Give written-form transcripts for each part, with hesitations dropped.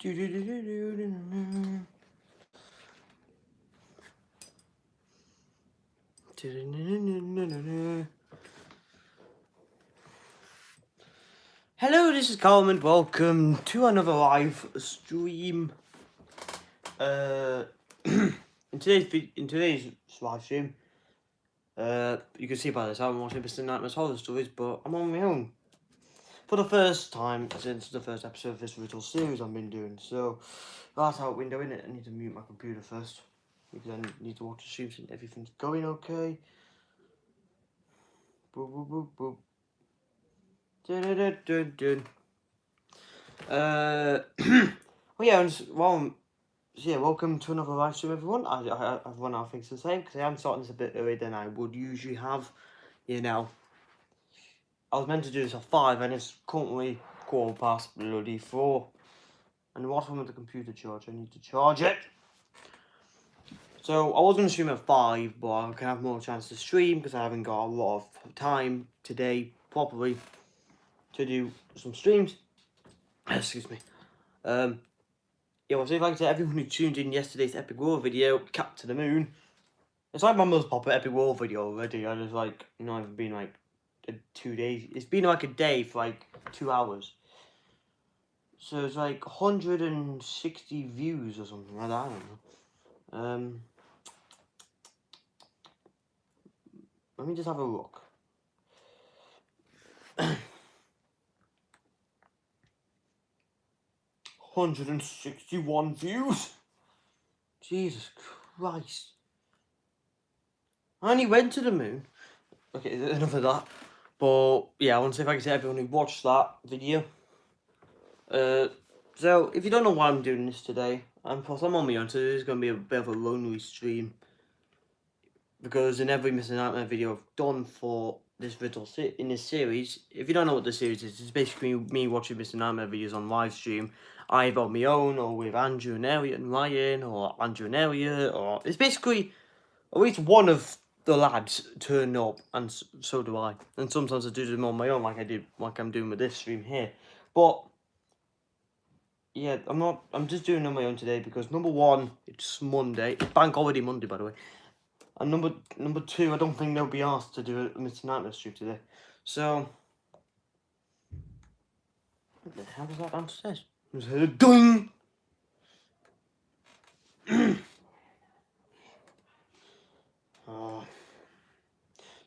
Hello, this is Coleman. Welcome to another live stream. In today's live stream, you can see by this I'm watching Mr. Nightmare's horror stories, but I'm on my own for the first time since the first episode of this little series I've been doing. So that's out window, innit? I need to mute my computer first because I need to watch the streams and everything's going okay. Boop boop boop boop. Dun, dun, dun, dun. Well, yeah, welcome to another live stream, everyone. I've run out of things to say because I am starting this a bit earlier than I would usually have. You know, I was meant to do this at 5 and it's currently 4:15. And what's wrong with the computer charge? I need to charge it. So I was going to stream at 5, but I can have more chance to stream because I haven't got a lot of time today properly to do some streams. Excuse me. Yeah, well, so like I said, everyone who tuned in yesterday's Epic War video, Cap to the Moon. It's like my most popular Epic War video already. I just like, you know, it's been like 2 days. It's been like a day for like 2 hours. So it's like 160 views or something like that. I don't know. Let me just have a look. 161 views. Jesus Christ. I only went to the moon. Okay, enough of that. But yeah, I want to say thank you to everyone who watched that video. So if you don't know why I'm doing this today, plus I'm on my own, so this is going to be a bit of a lonely stream. Because in every Mr. Nightmare video I've done for this in this series, if you don't know what the series is, it's basically me watching Mr. Nightmare videos on live stream, either on my own or with Andrew and Elliot and Ryan, or Andrew and Elliot, or it's basically at least one of the lads turn up, and so do I. And sometimes I do them on my own, like I'm doing with this stream here. But yeah, I'm just doing it on my own today because number one, it's Monday. It's Bank Holiday Monday, by the way. And number two, I don't think they'll be asked to do a Mr. Nightmare stream today. So, what the hell was that downstairs? It was a ding.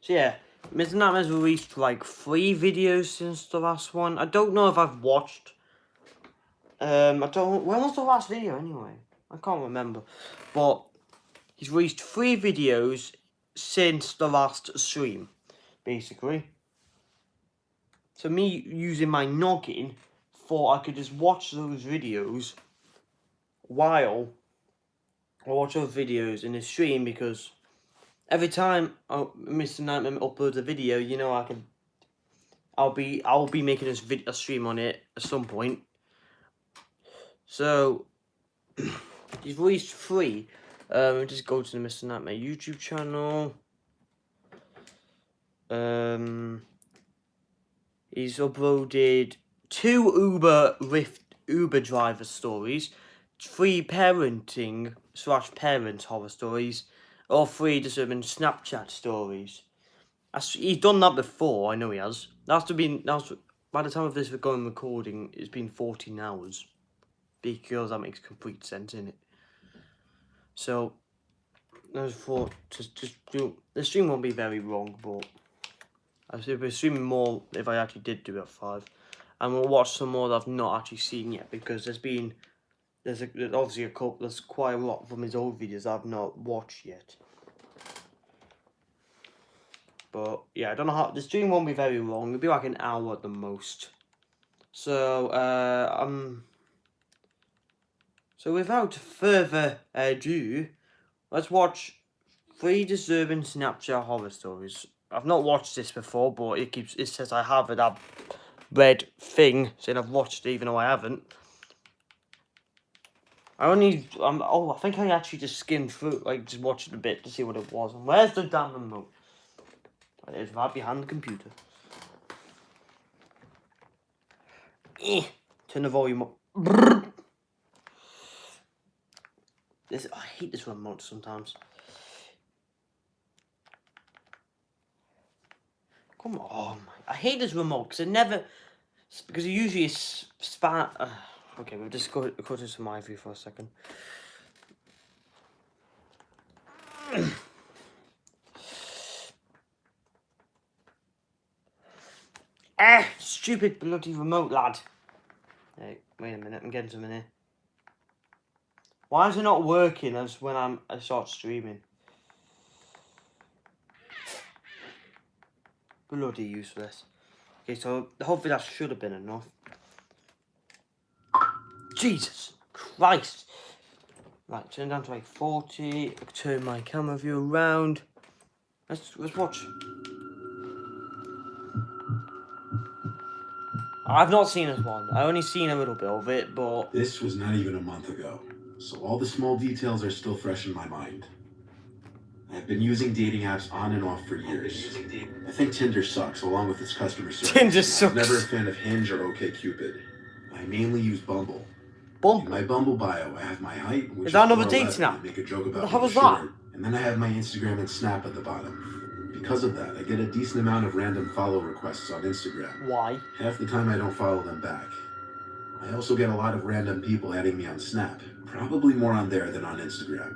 So yeah, Mr. Nightmare's released like 3 videos since the last one. I don't know if I've watched. When was the last video anyway? I can't remember. But he's released 3 videos since the last stream, basically. So me using my noggin, thought I could just watch those videos while I watch those videos in the stream, because every time Mr. Nightmare uploads a video, you know, I'll be making a stream on it at some point. So he's released 3. Just go to the Mr. Nightmare YouTube channel. He's uploaded 2 Uber driver stories, 3 parenting / parent horror stories, or 3 disturbing Snapchat stories. He's done that before, I know he has. By the time of this recording, it's been 14 hours. Because that makes complete sense, innit? So, I just thought the stream won't be very long, but I'll be streaming more if I actually did do it at 5. And we'll watch some more that I've not actually seen yet, because there's obviously there's quite a lot from his old videos I've not watched yet. But yeah, I don't know how the stream won't be very long. It'll be like an hour at the most. So so without further ado, let's watch 3 disturbing Snapchat horror stories. I've not watched this before, but it says I have that red thing saying I've watched it, even though I haven't. I think I actually just skimmed through, like, just watched it a bit to see what it was. And where's the damn remote? It is right behind the computer. Turn the volume up. I hate this remote sometimes. Come on, I hate this remote because it usually is span. Okay, we'll just go to some ivory for a second. Stupid bloody remote, lad. Hey, wait a minute, I'm getting something here. Why is it not working as when I start streaming? Bloody useless. Okay, so hopefully that should have been enough. Jesus Christ! Right, turn down to like 40. Turn my camera view around. Let's watch. I've not seen this one. I only seen a little bit of it, but this was not even a month ago, so all the small details are still fresh in my mind. I've been using dating apps on and off for years. I think Tinder sucks, along with its customer service. Tinder sucks. I'm never a fan of Hinge or OkCupid. I mainly use Bumble. Bumble? In my Bumble bio, I have my height, which is that another 4'11", dating app? and make a joke about How being was short. that? And then I have my Instagram and Snap at the bottom. Because of that, I get a decent amount of random follow requests on Instagram. Why? Half the time I don't follow them back. I also get a lot of random people adding me on Snap, probably more on there than on Instagram.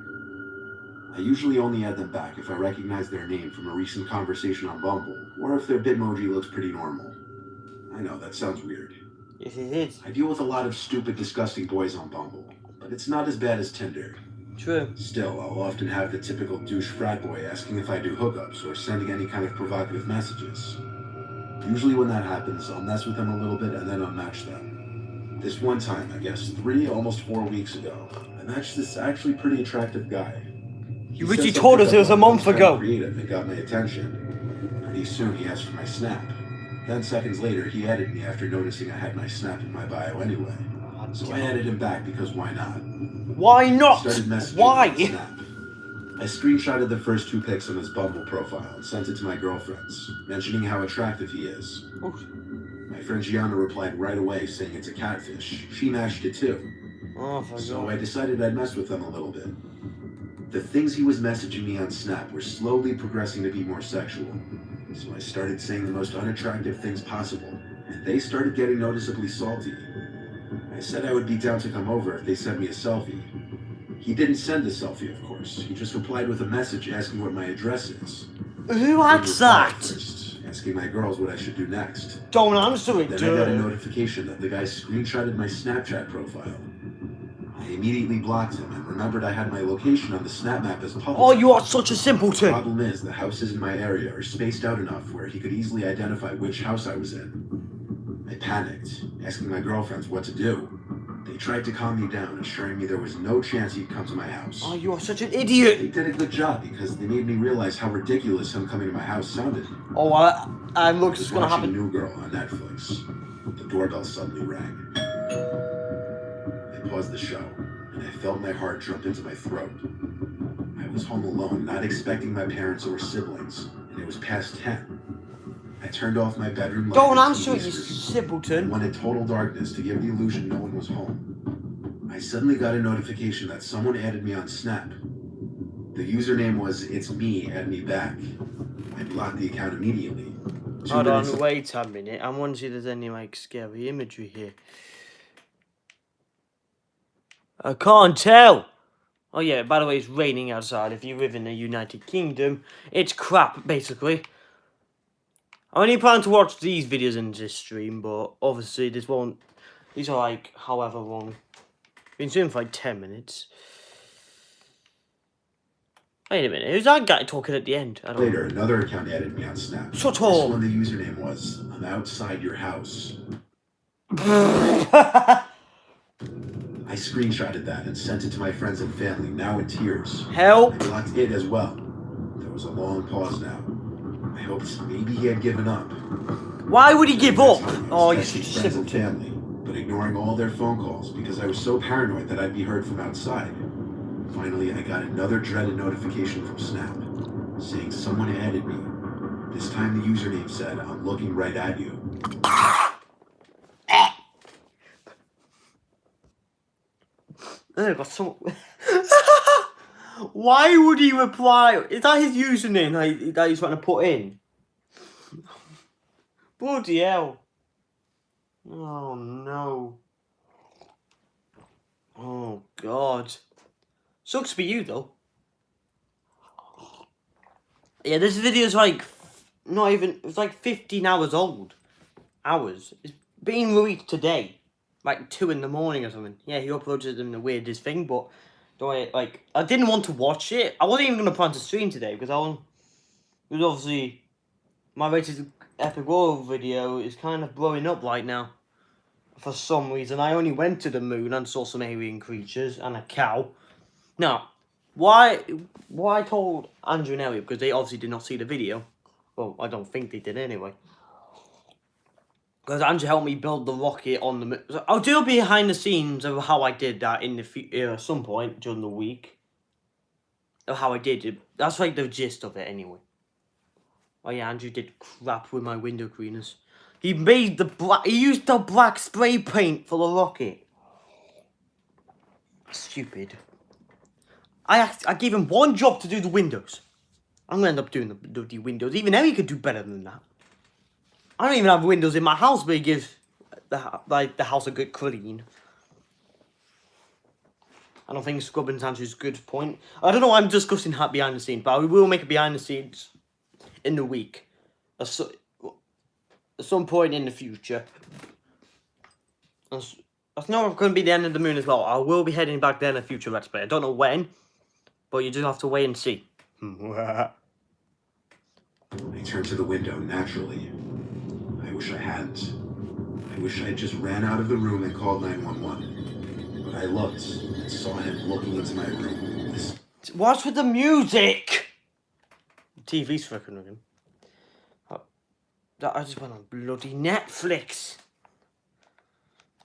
I usually only add them back if I recognize their name from a recent conversation on Bumble, or if their Bitmoji looks pretty normal. I know, that sounds weird. Yes, it is. I deal with a lot of stupid, disgusting boys on Bumble, but it's not as bad as Tinder. True. Still, I'll often have the typical douche frat boy asking if I do hookups or sending any kind of provocative messages. Usually when that happens, I'll mess with them a little bit and then unmatch them. This one time, I guess 3, almost 4 weeks ago, I matched this actually pretty attractive guy. You literally told us it was a month ago. Creative and got my attention. Pretty soon he asked for my Snap. Then seconds later he added me after noticing I had my Snap in my bio anyway. So I added him back because why not? Why not? Started messaging why? on Snap. I screenshotted the first 2 pics on his Bumble profile and sent it to my girlfriends, mentioning how attractive he is. Oh. My friend Gianna replied right away saying it's a catfish. She matched it too. Oh, so I decided I'd mess with them a little bit. The things he was messaging me on Snap were slowly progressing to be more sexual. So I started saying the most unattractive things possible, and they started getting noticeably salty. I said I would be down to come over if they sent me a selfie. He didn't send a selfie, of course. He just replied with a message asking what my address is. Who adds that? First, asking my girls what I should do next. Don't answer it, Then I got a notification that the guy screenshotted my Snapchat profile. I immediately blocked him and remembered I had my location on the Snap map as public. Oh, you are such a simpleton. The problem is, the houses in my area are spaced out enough where he could easily identify which house I was in. I panicked, asking my girlfriends what to do. They tried to calm me down, assuring me there was no chance he'd come to my house. Oh, you are such an idiot. They did a good job because they made me realize how ridiculous him coming to my house sounded. Oh, I'm looking what's gonna happen. New Girl on Netflix. The doorbell suddenly rang. I paused the show, and I felt my heart jump into my throat. I was home alone, not expecting my parents or siblings, and it was past 10. I turned off my bedroom light. Don't answer it, you simpleton. Went in total darkness to give the illusion no one was home. I suddenly got a notification that someone added me on Snap. The username was "It's me, add me back." I blocked the account immediately. Hold on, wait a minute. I want to see if there's any like scary imagery here. I can't tell. Oh yeah, by the way, it's raining outside. If you live in the United Kingdom, it's crap, basically. I only plan to watch these videos in this stream, but obviously this won't. These are like however long. Been streaming for like 10 minutes. Wait a minute, who's that guy talking at the end? I don't Later, know. another account added me on Snap. So tall. This one, the username was "I'm outside your house." I screenshotted that and sent it to my friends and family, now in tears. Help! I blocked it as well. There was a long pause now. I hoped maybe he had given up. Why would he give up? Oh, you texting friends and family, but ignoring all their phone calls because I was so paranoid that I'd be heard from outside. Finally, I got another dreaded notification from Snap, saying someone added me. This time the username said, "I'm looking right at you." I got so. Why would he reply? Is that his username that he's trying to put in? Bloody hell. Oh no. Oh god. Sucks for you though. Yeah, this video's like not even, it's like 15 hours old. Hours. It's being released today. Like 2 in the morning or something. Yeah, he uploaded it in the weirdest thing, but don't worry, like, I didn't want to watch it. I wasn't even going to plan to stream today because it was obviously, my rated epic world video is kind of blowing up right now. For some reason, I only went to the moon and saw some alien creatures and a cow. Now, why I told Andrew and Elliot, because they obviously did not see the video. Well, I don't think they did anyway. Because Andrew helped me build the rocket on the moon. So I'll do a behind the scenes of how I did that in the some point during the week. Of how I did it. That's like the gist of it anyway. Oh yeah, Andrew did crap with my window cleaners. He made the black. He used the black spray paint for the rocket. Stupid. I gave him one job to do the windows. I'm gonna end up doing the windows. Even Ellie could do better than that. I don't even have windows in my house, but he gives the house a good clean. I don't think scrubbing's Andrew's good point. I don't know why I'm discussing that behind the scenes, but we will make a behind the scenes in the week. At some point in the future. That's not going to be the end of the moon as well. I will be heading back there in a future Let's Play. I don't know when, but you just have to wait and see. I turned to the window naturally. I wish I hadn't. I wish I had just ran out of the room and called 911. But I looked and saw him looking into my room. What's with the music? The TV's freaking ringing. I just went on bloody Netflix.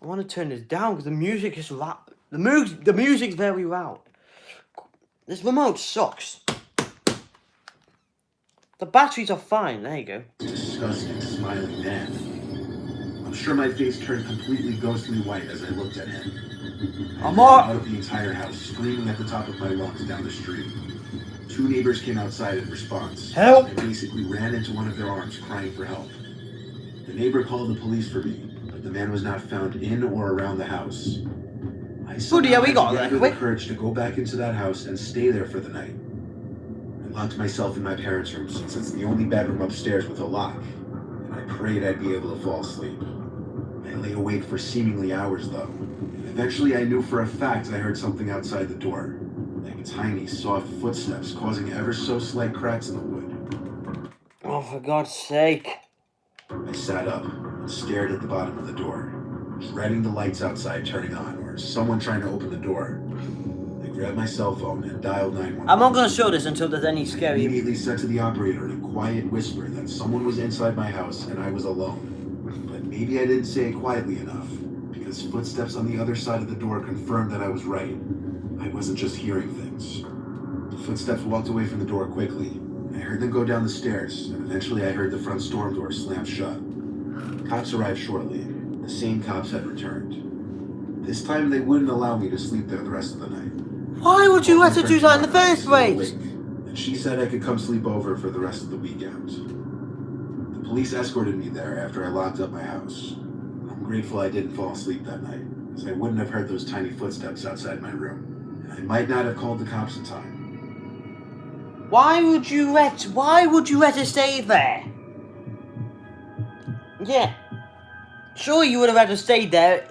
I want to turn this down because the music is loud. The music's very loud. This remote sucks. The batteries are fine. There you go. Disgusting, smiling man. I'm sure my face turned completely ghostly white as I looked at him. I ran out of the entire house, screaming at the top of my lungs down the street. 2 neighbors came outside in response. Help! I basically ran into one of their arms, crying for help. The neighbor called the police for me, but the man was not found in or around the house. I somehow had to gather the courage to go back into that house and stay there for the night. I locked myself in my parents' room since it's the only bedroom upstairs with a lock, and I prayed I'd be able to fall asleep. I lay awake for seemingly hours though. Eventually I knew for a fact I heard something outside the door, like tiny, soft footsteps causing ever so slight cracks in the wood. Oh, for God's sake. I sat up and stared at the bottom of the door, dreading the lights outside turning on or someone trying to open the door. I grabbed my cell phone and dialed 911. I'm not going to show this until there's any scary... I immediately said to the operator in a quiet whisper that someone was inside my house and I was alone. But maybe I didn't say it quietly enough, because footsteps on the other side of the door confirmed that I was right. I wasn't just hearing things. The footsteps walked away from the door quickly. I heard them go down the stairs, and eventually I heard the front storm door slam shut. Cops arrived shortly. The same cops had returned. This time they wouldn't allow me to sleep there the rest of the night. Why would you have to do that in the first place? And she said I could come sleep over for the rest of the weekend. The police escorted me there after I locked up my house. I'm grateful I didn't fall asleep that night, as I wouldn't have heard those tiny footsteps outside my room. And I might not have called the cops in time. Why would you let her stay there? Yeah. Sure, you would have had to stay there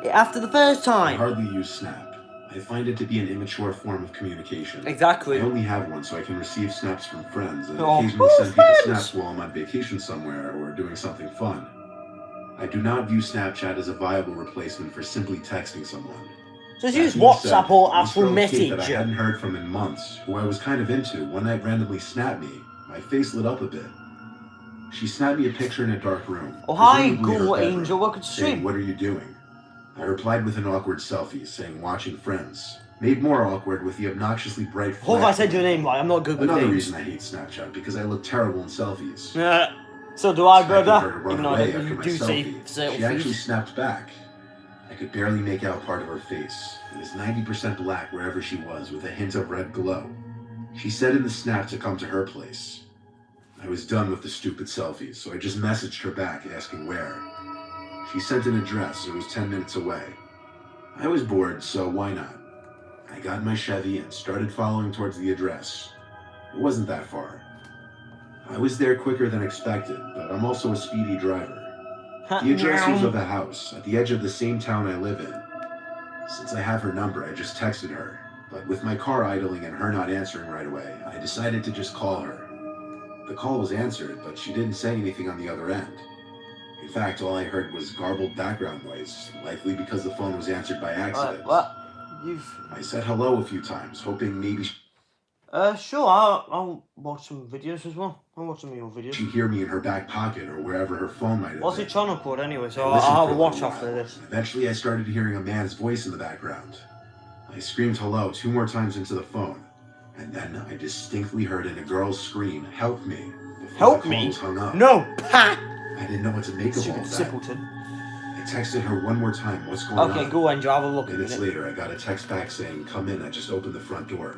after the first time. I hardly use Snap. I find it to be an immature form of communication. Exactly. I only have one so I can receive snaps from friends and occasionally send people snaps while I'm on vacation somewhere or doing something fun. I do not view Snapchat as a viable replacement for simply texting someone. Just use WhatsApp or Apple Message. That I hadn't heard from in months, who I was kind of into, one night randomly snapped me. My face lit up a bit. She snapped me a picture in a dark room. Oh, hi, Ghoul Angel. Welcome to stream. What are you doing? I replied with an awkward selfie, saying watching Friends. Made more awkward with the obnoxiously bright flag. Hope I said your name right. I'm not good with names. Another reason I hate Snapchat, because I look terrible in selfies. So do I, brother. Even though you do say certain She actually snapped back. I could barely make out part of her face. It was 90% black wherever she was, with a hint of red glow. She said in the snap to come to her place. I was done with the stupid selfies, so I just messaged her back asking where. She sent an address. It was 10 minutes away. I was bored, so why not? I got in my Chevy and started following towards the address. It wasn't that far. I was there quicker than expected, but I'm also a speedy driver. The address was of a house at the edge of the same town I live in. Since I have her number, I just texted her. But with my car idling and her not answering right away, I decided to just call her. The call was answered, but she didn't say anything on the other end. In fact, all I heard was garbled background noise, likely because the phone was answered by accident. What? I said hello a few times, hoping maybe sure, I'll watch some videos as well. I'll watch some of your videos. she'd hear me in her back pocket or wherever her phone might have What's been. your channel called anyway? So I listened I'll for a watch little after while. this. Eventually, I started hearing a man's voice in the background. I screamed hello 2 more times into the phone, and then I distinctly heard in a girl's scream, "Help me!" before Help the call me? was hung up. No! Ha! I didn't know what to make of all Stupid that. simpleton. I texted her one more time, "What's going on?" Okay, go on, Joe. Have a look at Minutes it. later, I got a text back saying, "Come in, I just opened the front door."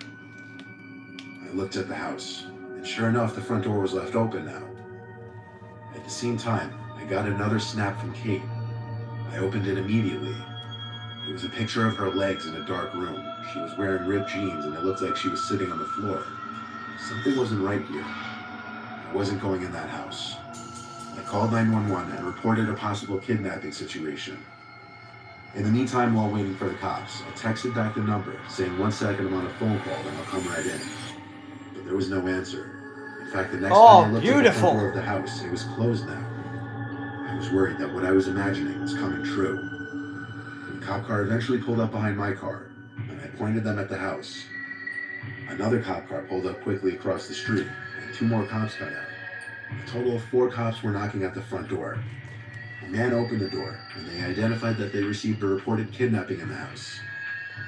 I looked at the house, and sure enough, the front door was left open now. At the same time, I got another snap from Kate. I opened it immediately. It was a picture of her legs in a dark room. She was wearing ripped jeans, and it looked like she was sitting on the floor. Something wasn't right here. I wasn't going in that house. I called 911 and reported a possible kidnapping situation. In the meantime, while waiting for the cops, I texted back the number, saying 1 second I'm on a phone call and I'll come right in. But there was no answer. In fact, the next time I looked at the front door of the house, it was closed now. I was worried that what I was imagining was coming true. The cop car eventually pulled up behind my car, and I pointed them at the house. Another cop car pulled up quickly across the street, and 2 more cops got out. A total of 4 cops were knocking at the front door. A man opened the door, and they identified that they received a reported kidnapping in the house.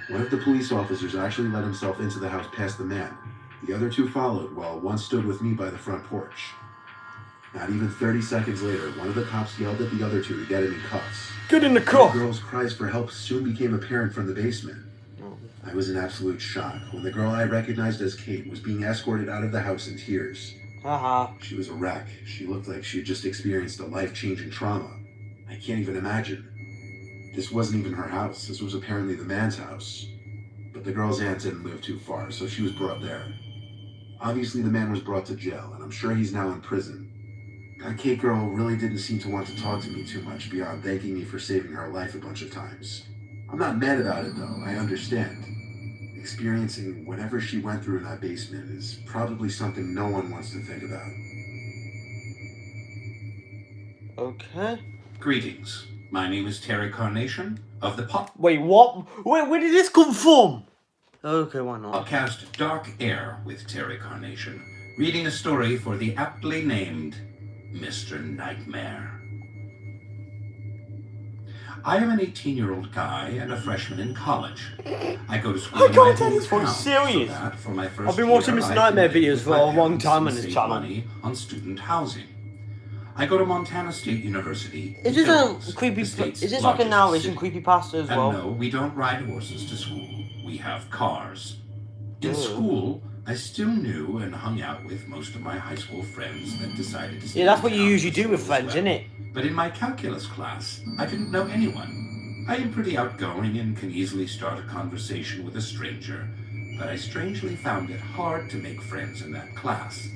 One of the police officers actually let himself into the house past the man. The other 2 followed, while one stood with me by the front porch. Not even 30 seconds later, one of the cops yelled at the other 2 to get him in cuffs. Get in the The car! girl's cries for help soon became apparent from the basement. I was in absolute shock when the girl I recognized as Kate was being escorted out of the house in tears. Haha. She was a wreck. She looked like she had just experienced a life-changing trauma. I can't even imagine. This wasn't even her house. This was apparently the man's house. But the girl's aunt didn't live too far, so she was brought there. Obviously, the man was brought to jail, and I'm sure he's now in prison. That Kate girl really didn't seem to want to talk to me too much beyond thanking me for saving her life a bunch of times. I'm not mad about it, though. I understand. Experiencing whatever she went through in that basement is probably something no one wants to think about. Okay. Greetings. My name is Terry Carnation of the Wait, what? Wait, where did this come from? Okay, why not? podcast Dark Air with Terry Carnation, reading a story for the aptly named Mr. Nightmare. I am an 18-year-old guy and a freshman in college. I go to school in my hometown, serious. so that for my first I've been watching year, Mr. I Nightmare can live videos with for my a long parents time and on this save channel. money on student housing. I go to Montana State University. Is in this Phillips, a creepy? the state's Is this like a largest narration city. creepypasta as And well? no, we don't ride horses to school. We have cars. In Ew. school, I still knew and hung out with most of my high school friends that decided to stay Yeah, that's in what you town usually for do with school as friends, well. innit? But in my calculus class, I didn't know anyone. I am pretty outgoing and can easily start a conversation with a stranger, but I strangely found it hard to make friends in that class.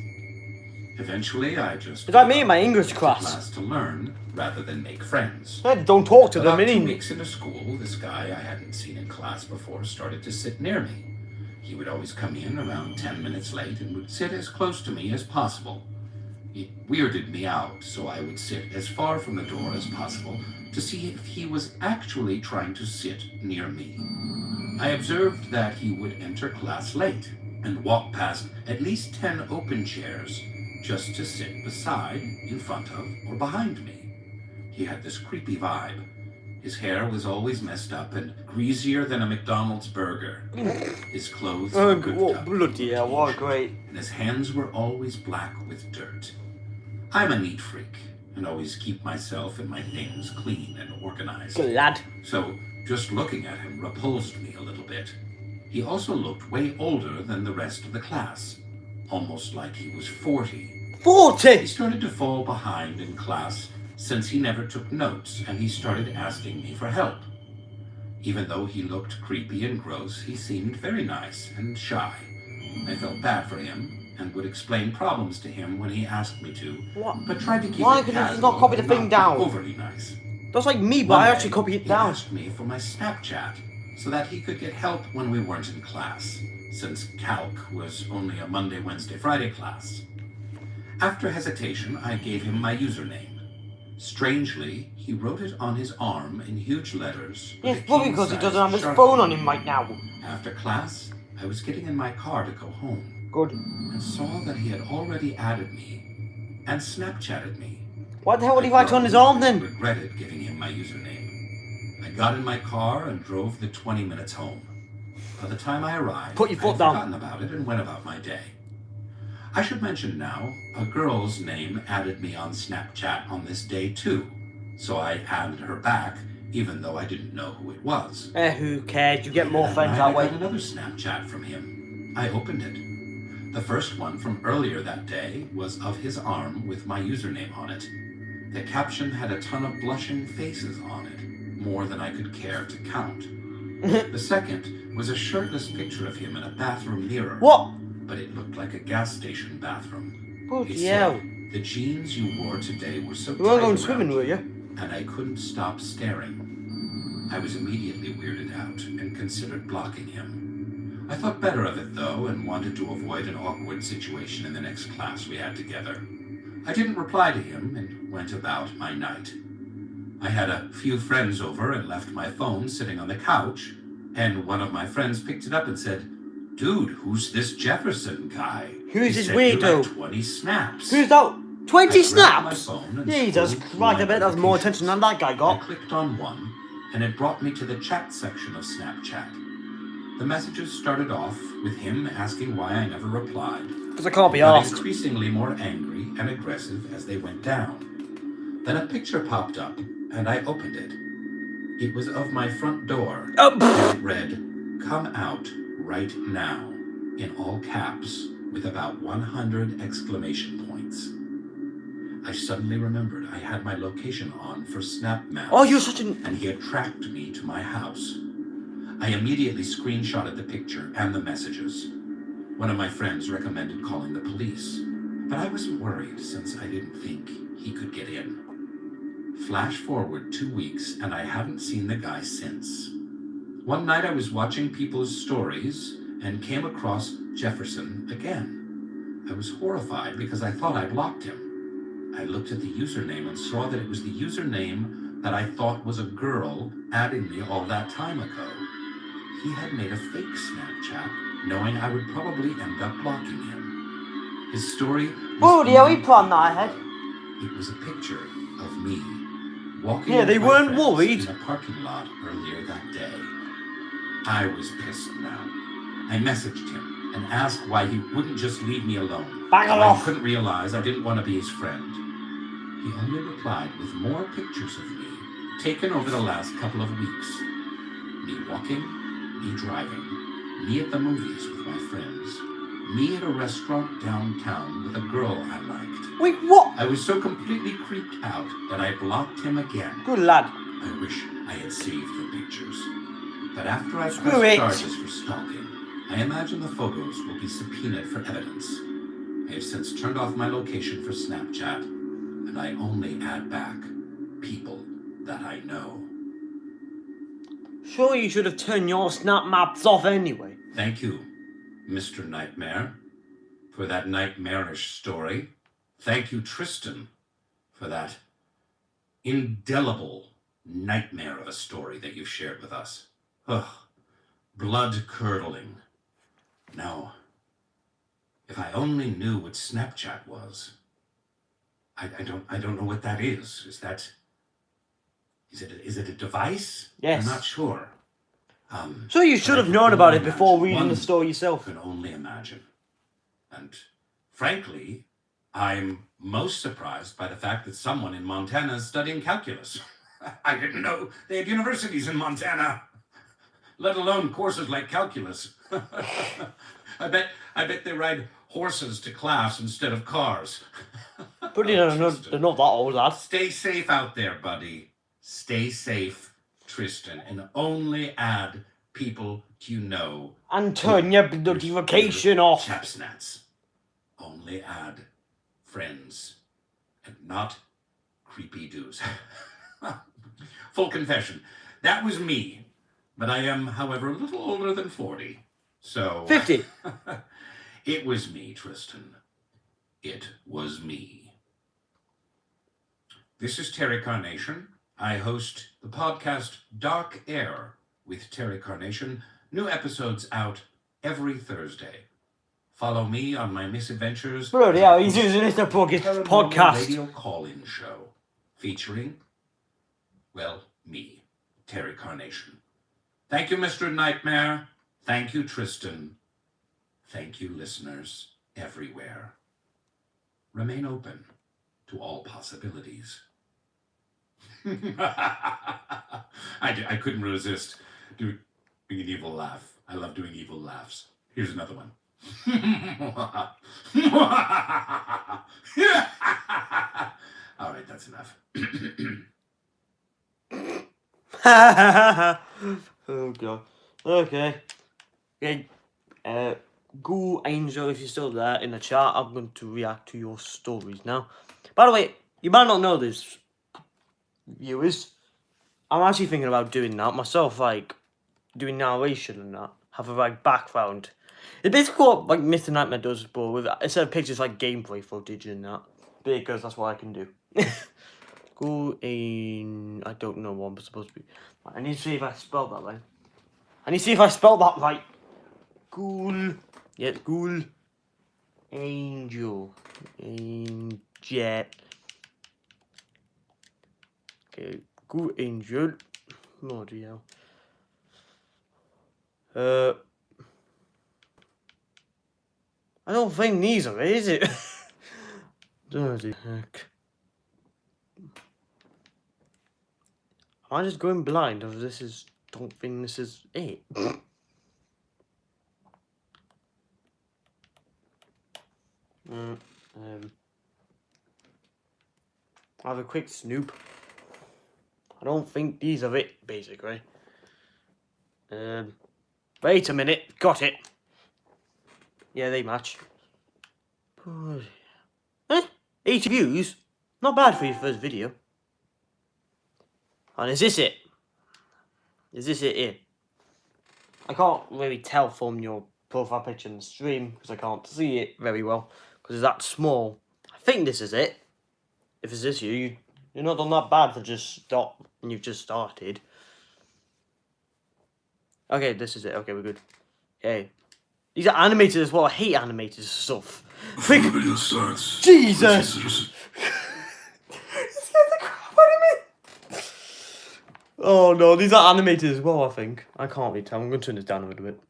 Eventually, I just It's like me in my went English to class. to learn rather than make friends. Hey, don't talk to them About 2 in weeks into school, this guy I hadn't seen in class before started to sit near me. He would always come in around 10 minutes late and would sit as close to me as possible. It weirded me out, so I would sit as far from the door as possible to see if he was actually trying to sit near me. I observed that he would enter class late and walk past at least 10 open chairs just to sit beside, in front of, or behind me. He had this creepy vibe. His hair was always messed up and greasier than a McDonald's burger. His clothes were ripped up bloody hell, what and great. his hands were always black with dirt. I'm a neat freak, and always keep myself and my things clean and organized. Good lad. So just looking at him repulsed me a little bit. He also looked way older than the rest of the class, almost like he was 40. 40! He started to fall behind in class since he never took notes, and he started asking me for help. Even though he looked creepy and gross, he seemed very nice and shy. I felt bad for him and would explain problems to him when he asked me to, What? but tried to keep Why it could you just casual not copy the and thing not down? be overly nice. That's like me, but One I day, actually copied it he down. asked me for my Snapchat so that he could get help when we weren't in class, since Calc was only a Monday, Wednesday, Friday class. After hesitation, I gave him my username. Strangely, he wrote it on his arm in huge letters. Yes, probably because he doesn't have his phone on him right now. After class, I was getting in my car to go home. Good. And saw that he had already added me and Snapchatted me. What the hell would he write on his arm I then? regretted giving him my username. I got in my car and drove the 20 minutes home. By the time I arrived, Put your I foot had down. forgotten about it and went about my day. I should mention now, a girl's name added me on Snapchat on this day too, so I added her back, even though I didn't know who it was. Who cares? You get more That friends night, that I way. got another Snapchat from him. I opened it. The first one from earlier that day was of his arm with my username on it. The caption had a ton of blushing faces on it, more than I could care to count. The second was a shirtless picture of him in a bathroom mirror. What? But it looked like a gas station bathroom. Good It hell. said, "The jeans you wore today were so You weren't tight going around swimming, were you? and I couldn't stop staring." I was immediately weirded out and considered blocking him. I thought better of it, though, and wanted to avoid an awkward situation in the next class we had together. I didn't reply to him and went about my night. I had a few friends over and left my phone sitting on the couch, and one of my friends picked it up and said, "Dude, who's this Jefferson guy? Who's He this sent you weirdo? like 20 snaps." Who's that? 20 I grabbed my snaps? phone and Jesus scrolled through Christ, my I bet that's more attention than that guy I got. clicked on one, and it brought me to the chat section of Snapchat. The messages started off with him asking why I never replied. Because I can't be Got asked. increasingly more angry and aggressive as they went down. Then a picture popped up, and I opened it. It was of my front door, Oh, and it read, "Come out right now," in all caps, with about 100 exclamation points. I suddenly remembered I had my location on for Snap Maps. Oh, you're such an... And he had tracked me to my house. I immediately screenshotted the picture and the messages. One of my friends recommended calling the police, but I wasn't worried since I didn't think he could get in. Flash forward 2 weeks, and I haven't seen the guy since. One night I was watching people's stories and came across Jefferson again. I was horrified because I thought I blocked him. I looked at the username and saw that it was the username that I thought was a girl adding me all that time ago. He had made a fake Snapchat, knowing I would probably end up blocking him. His story was Oh, yeah, we even planned that ahead. It was a picture of me walking Yeah, they with my weren't friends worried. in a parking lot earlier that day. I was pissed now. I messaged him and asked why he wouldn't just leave me alone. Back Why off. he couldn't realize I didn't want to be his friend. He only replied with more pictures of me taken over the last couple of weeks. Me walking, me driving, me at the movies with my friends, me at a restaurant downtown with a girl I liked. Wait, what? I was so completely creeped out that I blocked him again. Good lad. I wish I had saved the pictures. But after I Screw press it. charges for stalking, I imagine the photos will be subpoenaed for evidence. I have since turned off my location for Snapchat, and I only add back people that I know. Sure, you should have turned your snap maps off anyway. Thank you, Mr. Nightmare, for that nightmarish story. Thank you, Tristan, for that indelible nightmare of a story that you've shared with us. Ugh, blood-curdling. Now, if I only knew what Snapchat was. I don't know what that is. Is it a device? Yes. I'm not sure. So you should But I have can known about only it before imagine. reading the One story yourself. can only imagine. And frankly, I'm most surprised by the fact that someone in Montana is studying calculus. I didn't know they had universities in Montana, let alone courses like calculus. I bet they ride horses to class instead of cars. But they're not that old, lad. Stay safe out there, buddy. Stay safe, Tristan, and only add people you know. And turn your notification off. Chapsnats. Only add friends and not creepy dudes. Full confession, that was me. But I am, however, a little older than 40. So 50. It was me, Tristan. It was me. This is Terry Carnation. I host the podcast Dark Air with Terry Carnation. New episodes out every Thursday. Follow me on my misadventures. Bro, yeah, he's using this to plug his Paranormal podcast. Radio call-in show featuring, well, me, Terry Carnation. Thank you, Mr. Nightmare. Thank you, Tristan. Thank you, listeners everywhere. Remain open to all possibilities. I couldn't resist doing an evil laugh. I love doing evil laughs. Here's another one. All right, that's enough. Oh god. Okay. Ghoul Angel, if you're still there in the chat, I'm going to react to your stories now. By the way, you might not know this, viewers. I'm actually thinking about doing that myself, like doing narration and that. Have a like background. It's basically what like Mr. Nightmare does, but with instead of pictures like gameplay footage and that. Because that's what I can do. Ghoul in I don't know what I'm supposed to be. I need to see if I spelled that right. I need to see if I spelled that right. Ghoul. Yeah, Ghoul. Angel. Angel. Okay, Ghoul Angel. Bloody hell. I don't think these are it, is it? Bloody heck. Am I just going blind, or this is? Don't think this is it. I'll have a quick snoop. I don't think these are it, basically. Wait a minute, got it. Yeah, they match. 80 views? Not bad for your first video. And is this it? Is this it here? I can't really tell from your profile picture in the stream because I can't see it very well because it's that small. I think this is it. If it's this you're not done that bad to just stop and you've just started. Okay, this is it. Okay, we're good. Okay. These are animated as well. I hate animated stuff. Before the video starts, Jesus! please consider- Oh no, these are animated as well, I think. I can't really tell. I'm going to turn this down a little bit.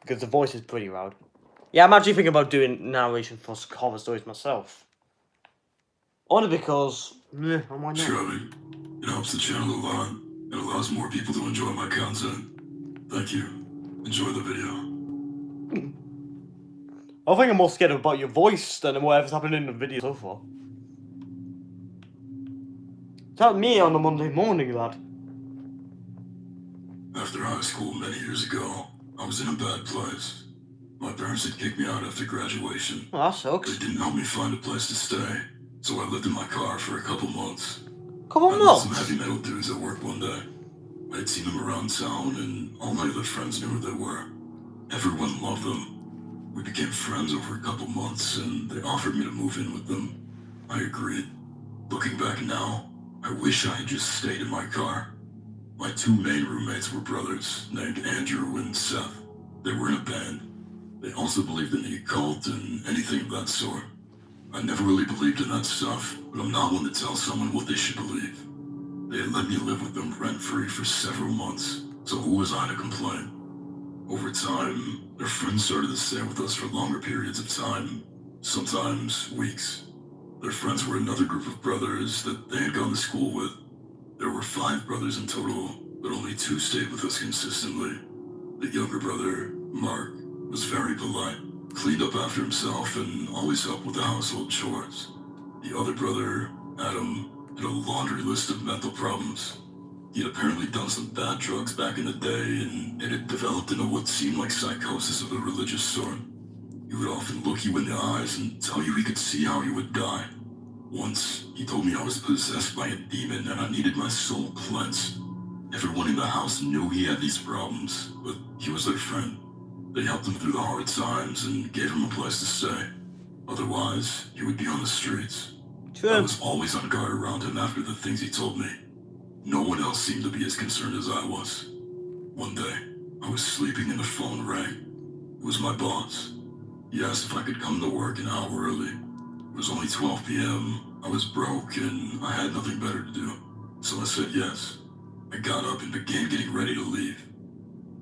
Because the voice is pretty loud. Yeah, I'm actually thinking about doing narration for horror stories myself. Only because... why not? Surely, it helps the channel a lot. It allows more people to enjoy my content. Thank you. Enjoy the video. I think I'm more scared about your voice than whatever's happening in the video so far. Tell me on a Monday morning, lad. After high school many years ago, I was in a bad place. My parents had kicked me out after graduation. Oh, that sucks. They didn't help me find a place to stay, so I lived in my car for a couple months. Come on, I met look. some heavy metal dudes at work one day. I had seen them around town, and all my other friends knew who they were. Everyone loved them. We became friends over a couple months, and they offered me to move in with them. I agreed. Looking back now, I wish I had just stayed in my car. My two main roommates were brothers, named Andrew and Seth. They were in a band. They also believed in the occult and anything of that sort. I never really believed in that stuff, but I'm not one to tell someone what they should believe. They had let me live with them rent-free for several months, so who was I to complain? Over time, their friends started to stay with us for longer periods of time, sometimes weeks. Their friends were another group of brothers that they had gone to school with. There were 5 brothers in total, but only 2 stayed with us consistently. The younger brother, Mark, was very polite, cleaned up after himself, and always helped with the household chores. The other brother, Adam, had a laundry list of mental problems. He had apparently done some bad drugs back in the day, and it had developed into what seemed like psychosis of the religious sort. He would often look you in the eyes and tell you he could see how you would die. Once, he told me I was possessed by a demon and I needed my soul cleansed. Everyone in the house knew he had these problems, but he was their friend. They helped him through the hard times and gave him a place to stay. Otherwise, he would be on the streets. True. I was always on guard around him after the things he told me. No one else seemed to be as concerned as I was. One day, I was sleeping and the phone rang. It was my boss. He asked if I could come to work an hour early. It was only 12 p.m. I was broke and I had nothing better to do. So I said yes. I got up and began getting ready to leave.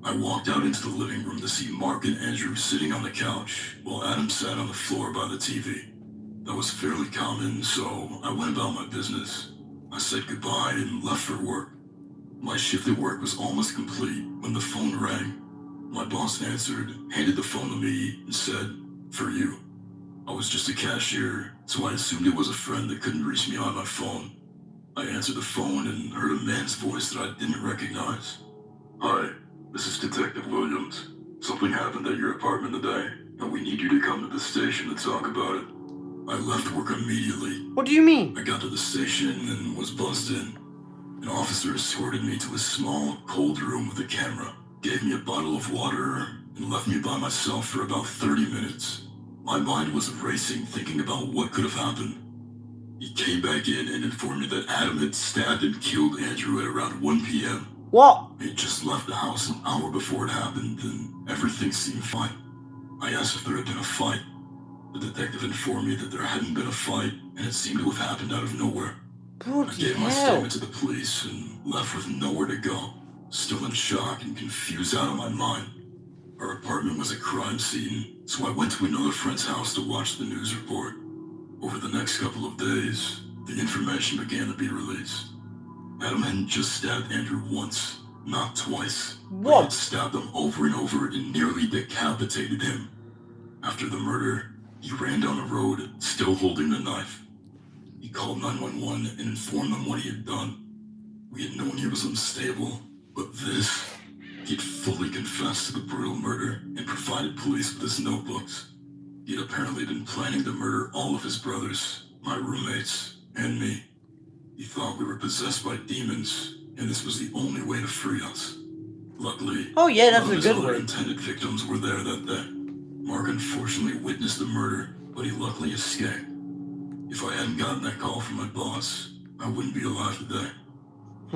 I walked out into the living room to see Mark and Andrew sitting on the couch, while Adam sat on the floor by the TV. That was fairly common, so I went about my business. I said goodbye and left for work. My shift at work was almost complete when the phone rang. My boss answered, handed the phone to me, and said, "For you." I was just a cashier, so I assumed it was a friend that couldn't reach me on my phone. I answered the phone and heard a man's voice that I didn't recognize. "Hi, this is Detective Williams. Something happened at your apartment today, and we need you to come to the station to talk about it." I left work immediately. What do you mean? I got to the station and was buzzed in. An officer escorted me to a small, cold room with a camera, gave me a bottle of water, and left me by myself for about 30 minutes. My mind was racing, thinking about what could have happened. He came back in and informed me that Adam had stabbed and killed Andrew at around 1 p.m. What? He had just left the house an hour before it happened, and everything seemed fine. I asked if there had been a fight. The detective informed me that there hadn't been a fight, and it seemed to have happened out of nowhere. I Bloody gave my hell. statement to the police and left with nowhere to go, still in shock and confused out of my mind. Our apartment was a crime scene, so I went to another friend's house to watch the news report. Over the next couple of days, the information began to be released. Adam hadn't just stabbed Andrew once, not twice. But he had stabbed him over and over and nearly decapitated him. After the murder, he ran down the road, still holding the knife. He called 911 and informed them what he had done. We had known he was unstable, but this... He had fully confessed to the brutal murder and provided police with his notebooks. He had apparently been planning to murder all of his brothers, my roommates, and me. He thought we were possessed by demons, and this was the only way to free us. Luckily, Oh yeah, that's none a of his good other way. intended victims were there that day. Mark unfortunately witnessed the murder, but he luckily escaped. If I hadn't gotten that call from my boss, I wouldn't be alive today.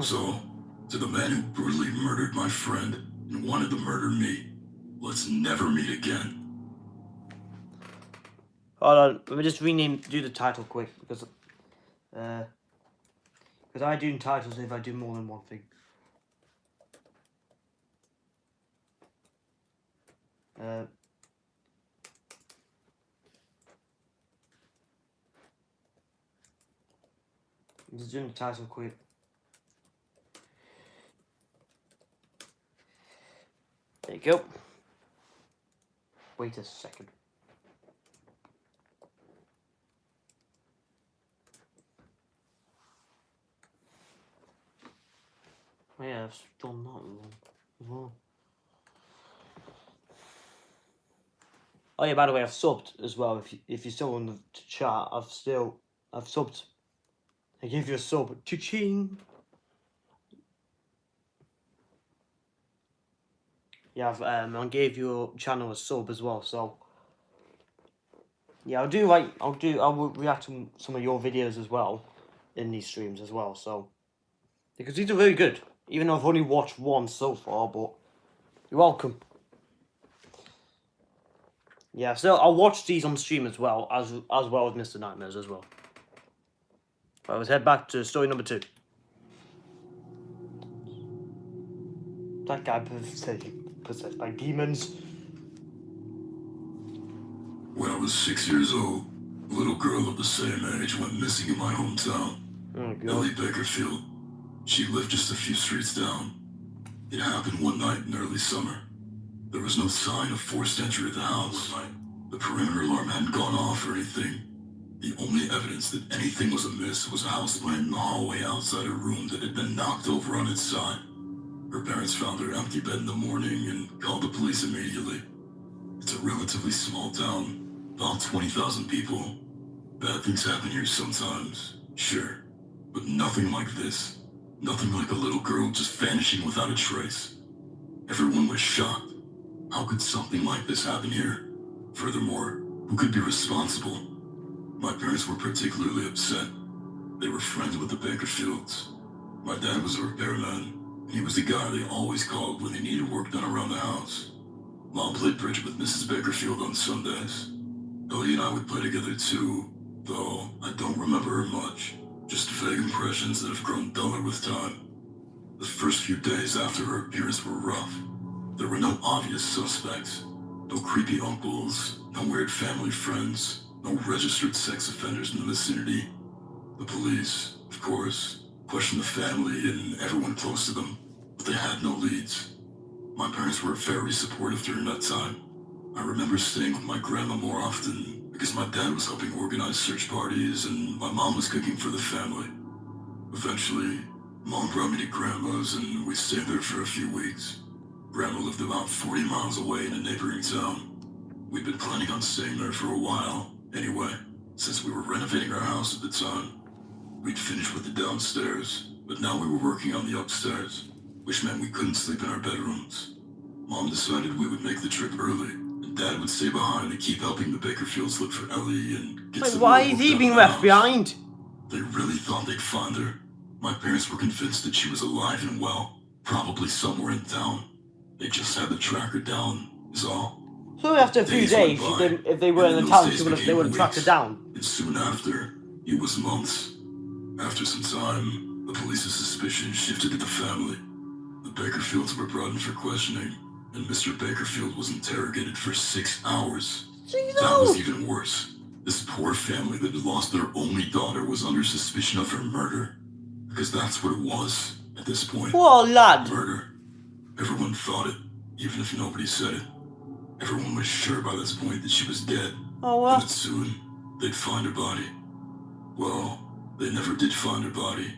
So, to the man who brutally murdered my friend and wanted to murder me, let's never meet again. Hold on, let me just do the title quick because I do titles if I do more than one thing. I'm just doing the title quick. There you go. Wait a second. Oh yeah, I've done that one as well. Oh yeah, by the way, I've subbed as well. If you're still on the chat, I've subbed. I gave you a sub. Cha-ching! Yeah, I gave your channel a sub as well. So yeah, I will react to some of your videos as well in these streams as well. So because these are very good, even though I've only watched one so far, but you're welcome. Yeah, so I'll watch these on stream as well as Mr. Nightmares as well. Right, let's head back to story number 2. That guy possessed by demons. When I was 6 years old, A little girl of the same age went missing in my hometown, Oh Ellie god. Bakerfield. She lived just a few streets down. It happened one night in early summer. There was no sign of forced entry at the house. The perimeter alarm hadn't gone off or anything. The only evidence that anything was amiss was a houseplant in the hallway outside her room that had been knocked over on its side. Her parents found her empty bed in the morning and called the police immediately. It's a relatively small town, about 20,000 people. Bad things happen here sometimes, sure, but nothing like this. Nothing like a little girl just vanishing without a trace. Everyone was shocked. How could something like this happen here? Furthermore, who could be responsible? My parents were particularly upset. They were friends with the Bakerfields. My dad was a repairman, and he was the guy they always called when they needed work done around the house. Mom played bridge with Mrs. Bakerfield on Sundays. Ellie and I would play together too, though I don't remember her much. Just vague impressions that have grown duller with time. The first few days after her appearance were rough. There were no obvious suspects. No creepy uncles, no weird family friends, no registered sex offenders in the vicinity. The police, of course, questioned the family and everyone close to them, but they had no leads. My parents were very supportive during that time. I remember staying with my grandma more often because my dad was helping organize search parties and my mom was cooking for the family. Eventually, Mom brought me to Grandma's and we stayed there for a few weeks. Grandma lived about 40 miles away in a neighboring town. We'd been planning on staying there for a while, anyway, since we were renovating our house at the time. We'd finished with the downstairs, but now we were working on the upstairs, which meant we couldn't sleep in our bedrooms. Mom decided we would make the trip early, and Dad would stay behind and keep helping the Bakerfields look for Ellie and get some Why more is work he done being in the left house. behind? They really thought they'd find her. My parents were convinced that she was alive and well, probably somewhere in town. They just had to track her down, is all. So after a few Days went days, by, if they were and in then the those town, days they became would have tracked her weeks. down. And soon after, it was months. After some time, the police's suspicion shifted to the family. The Bakerfields were brought in for questioning, and Mr. Bakerfield was interrogated for 6 hours. That was even worse. This poor family that had lost their only daughter was under suspicion of her murder. Because that's what it was, at this point. Poor lad. Murder. Everyone thought it, even if nobody said it. Everyone was sure by this point that she was dead, Oh and well. that soon they'd find her body. Well, they never did find her body,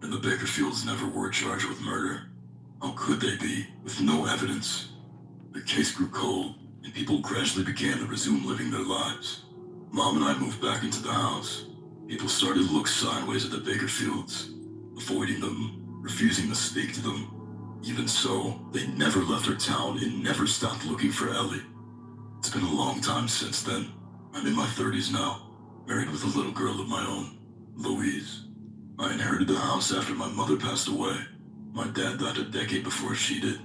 and the Bakerfields never were charged with murder. How could they be, with no evidence? The case grew cold, and people gradually began to resume living their lives. Mom and I moved back into the house. People started to look sideways at the Bakerfields, avoiding them, refusing to speak to them. Even so, they never left our town and never stopped looking for Ellie. It's been a long time since then. I'm in my 30s now, married with a little girl of my own, Louise. I inherited the house after my mother passed away. My dad died a decade before she did.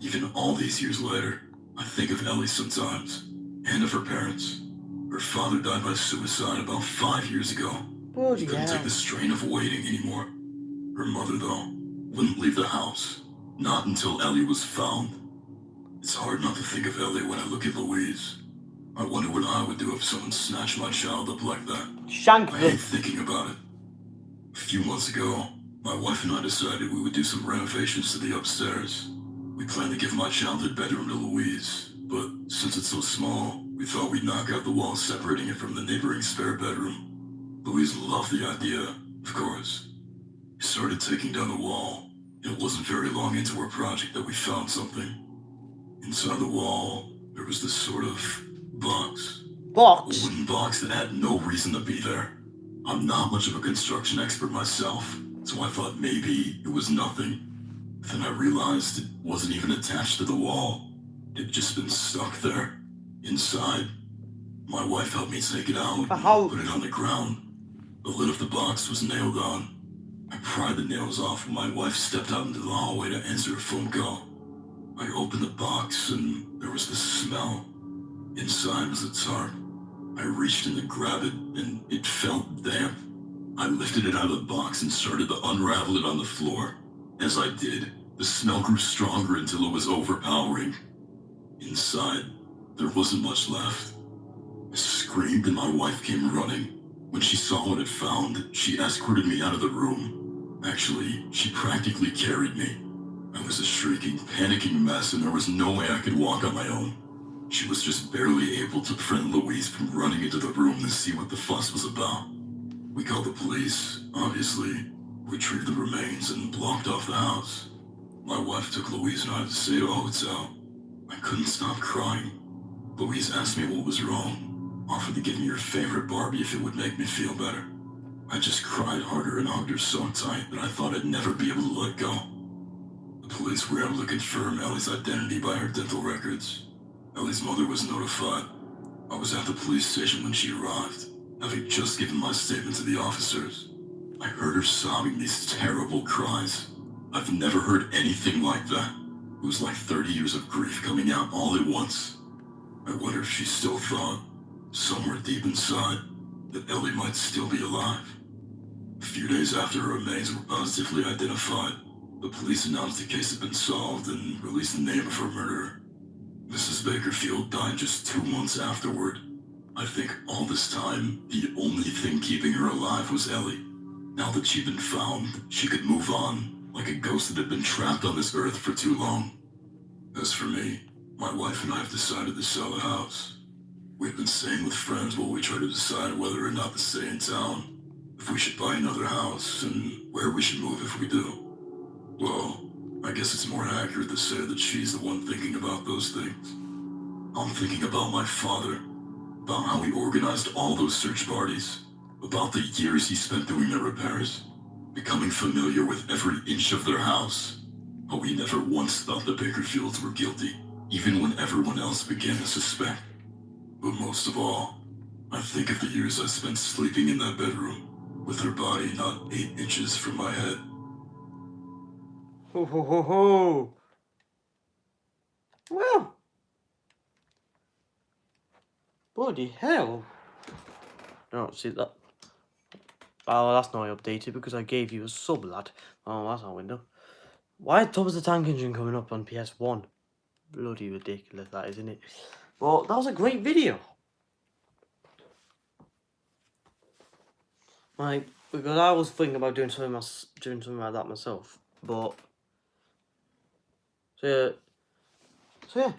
Even all these years later, I think of Ellie sometimes, and of her parents. Her father died by suicide about 5 years ago. Bloody Couldn't hell. take the strain of waiting anymore. Her mother, though, wouldn't leave the house. Not until Ellie was found. It's hard not to think of Ellie when I look at Louise. I wonder what I would do if someone snatched my child up like that. Shank I them. hate thinking about it. A few months ago, my wife and I decided we would do some renovations to the upstairs. We planned to give my childhood bedroom to Louise, but since it's so small, we thought we'd knock out the wall separating it from the neighboring spare bedroom. Louise loved the idea, of course. We started taking down the wall, and it wasn't very long into our project that we found something. Inside the wall, there was this sort of box. A Box. wooden box that had no reason to be there. I'm not much of a construction expert myself, so I thought maybe it was nothing. Then I realized it wasn't even attached to the wall. It'd just been stuck there, inside. My wife helped me take it out and put it on the ground. The lid of the box was nailed on. I pried the nails off when my wife stepped out into the hallway to answer a phone call. I opened the box and there was this smell. Inside was a tarp. I reached in to grab it and it felt damp. I lifted it out of the box and started to unravel it on the floor. As I did, the smell grew stronger until it was overpowering. Inside, there wasn't much left. I screamed and my wife came running. When she saw what I'd found, she escorted me out of the room. Actually, she practically carried me. I was a shrieking, panicking mess, and there was no way I could walk on my own. She was just barely able to prevent Louise from running into the room to see what the fuss was about. We called the police, obviously, retrieved the remains, and blocked off the house. My wife took Louise and I to stay at a hotel. I couldn't stop crying. Louise asked me what was wrong, offered to give me her favorite Barbie if it would make me feel better. I just cried harder and hugged her so tight that I thought I'd never be able to let go. The police were able to confirm Ellie's identity by her dental records. Ellie's mother was notified. I was at the police station when she arrived, having just given my statement to the officers. I heard her sobbing these terrible cries. I've never heard anything like that. It was like 30 years of grief coming out all at once. I wonder if she still thought, somewhere deep inside, that Ellie might still be alive. A few days after her remains were positively identified, the police announced the case had been solved and released the name of her murderer. Mrs. Bakerfield died just 2 months afterward. I think all this time, the only thing keeping her alive was Ellie. Now that she'd been found, she could move on, like a ghost that had been trapped on this earth for too long. As for me, my wife and I have decided to sell the house. We've been staying with friends while we try to decide whether or not to stay in town, if we should buy another house, and where we should move if we do. Well, I guess it's more accurate to say that she's the one thinking about those things. I'm thinking about my father, about how he organized all those search parties, about the years he spent doing their repairs, becoming familiar with every inch of their house, how he never once thought the Bakerfields were guilty, even when everyone else began to suspect. But most of all, I think of the years I spent sleeping in that bedroom, with her body not 8 inches from my head. Ho ho ho ho! Well, bloody hell! No, see that. Oh, that's not updated because I gave you a sub, lad. Oh, that's our window. Why is Thomas the Tank Engine coming up on PS1? Bloody ridiculous, that isn't it? Well, that was a great video. Like, because I was thinking about doing something like that myself, but so yeah.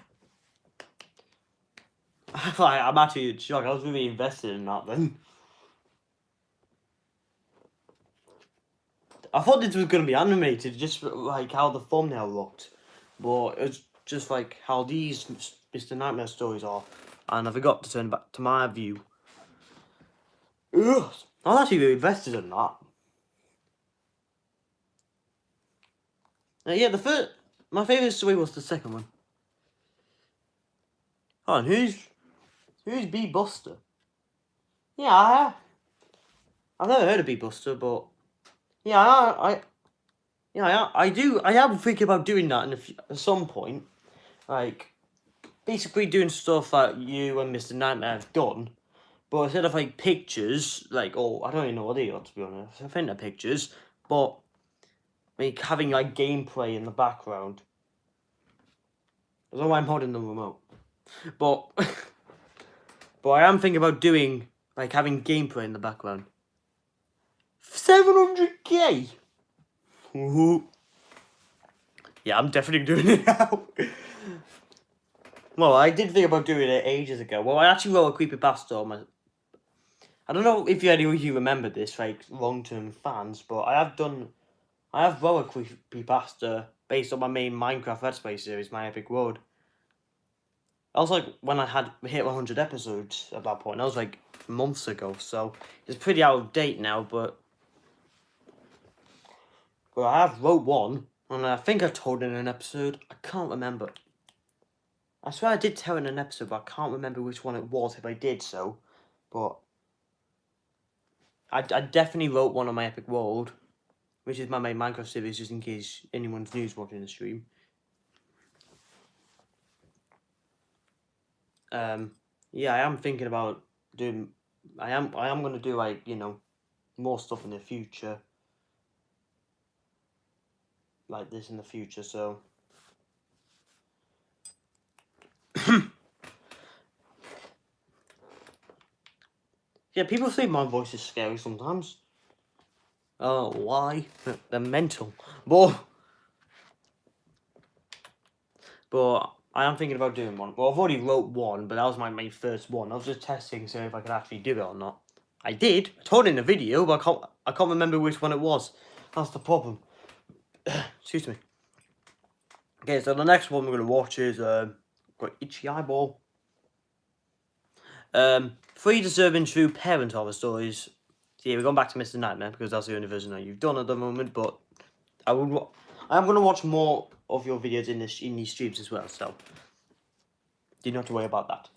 I'm actually in shock. I was really invested in that then. I thought this was going to be animated, just like how the thumbnail looked. But it's just like how these Mr. Nightmare stories are. And I forgot to turn back to my view. Ugh, I was actually really invested in that. Yeah, my favourite story was the second one. Oh, and who's B Buster? Yeah, I've never heard of B Buster, but yeah, I am thinking about doing that at some point, like basically doing stuff that you and Mr. Nightmare have done, but instead of like pictures, like I don't even know what they are, to be honest. I think they're pictures, but like having like gameplay in the background. I don't know why I'm holding the remote, but but I am thinking about doing like having gameplay in the background. 700k. Yeah, I'm definitely doing it now. Well, I did think about doing it ages ago. Well, I actually wrote a creepypasta on my... I don't know if any of you remember this, like, long-term fans, but I have wrote a creepypasta based on my main Minecraft Let's Play series, My Epic World. That was, like, when I had hit 100 episodes at that point. That was, like, months ago, so it's pretty out of date now, but I have wrote one, and I think I told it in an episode. I can't remember. I swear I did tell in an episode, but I can't remember which one it was if I did so. But I definitely wrote one on my Epic World, which is my main Minecraft series, just in case anyone's new watching the stream. Yeah, I am thinking about doing. I am gonna do, like, you know, more stuff in the future, like this in the future. So. Yeah, people think my voice is scary sometimes. Oh, why? They're mental. But I am thinking about doing one. Well, I've already wrote one, but that was my first one. I was just testing, so if I could actually do it or not. I did. I told it in the video, but I can't remember which one it was. That's the problem. Excuse me. Okay, so the next one we're gonna watch is got itchy eyeball. 3 deserving true parent horror stories. So yeah, we're going back to Mr. Nightmare because that's the only version that you've done at the moment. But I am gonna watch more of your videos in these streams as well. So you don't have to worry about that.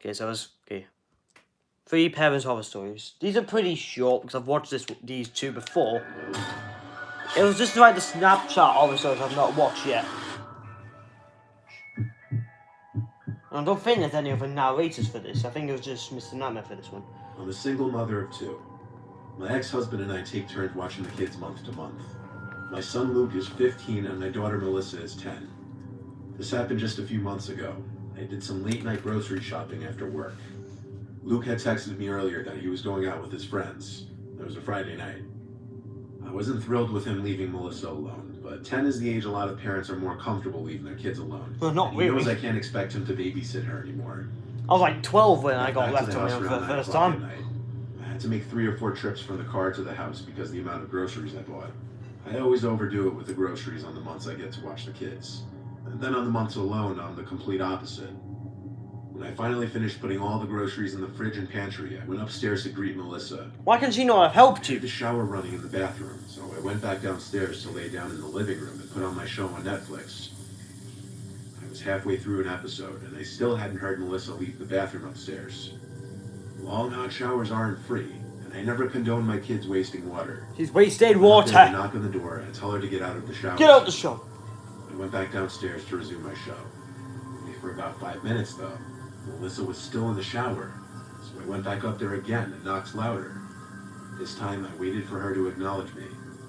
Okay, so okay. 3 parents horror stories. These are pretty short because I've watched these 2 before. It was just like the Snapchat horror stories I've not watched yet. And I don't think there's any other narrators for this. I think it was just Mr. Nightmare for this one. I'm a single mother of 2. My ex-husband and I take turns watching the kids month to month. My son Luke is 15 and my daughter Melissa is 10. This happened just a few months ago. I did some late-night grocery shopping after work. Luke had texted me earlier that he was going out with his friends. It was a Friday night. I wasn't thrilled with him leaving Melissa alone, but 10 is the age a lot of parents are more comfortable leaving their kids alone. Well, not He knows really. I can't expect him to babysit her anymore. I was like 12 when I got Back left to the on my house own for around the 9 first o'clock at time. night. I had to make 3 or 4 trips from the car to the house because of the amount of groceries I bought. I always overdo it with the groceries on the months I get to watch the kids. And then on the months alone, I'm the complete opposite. When I finally finished putting all the groceries in the fridge and pantry, I went upstairs to greet Melissa. Why can she not have helped I had you? the shower running in the bathroom, so I went back downstairs to lay down in the living room and put on my show on Netflix. I was halfway through an episode, and I still hadn't heard Melissa leave the bathroom upstairs. Long hot showers aren't free, and I never condone my kids wasting water. She's wasted I water. knock on the door and tell her to get out of the shower. Get out the show. I went back downstairs to resume my show. Only for about 5 minutes, though. Melissa was still in the shower, so I went back up there again and knocked louder. This time I waited for her to acknowledge me,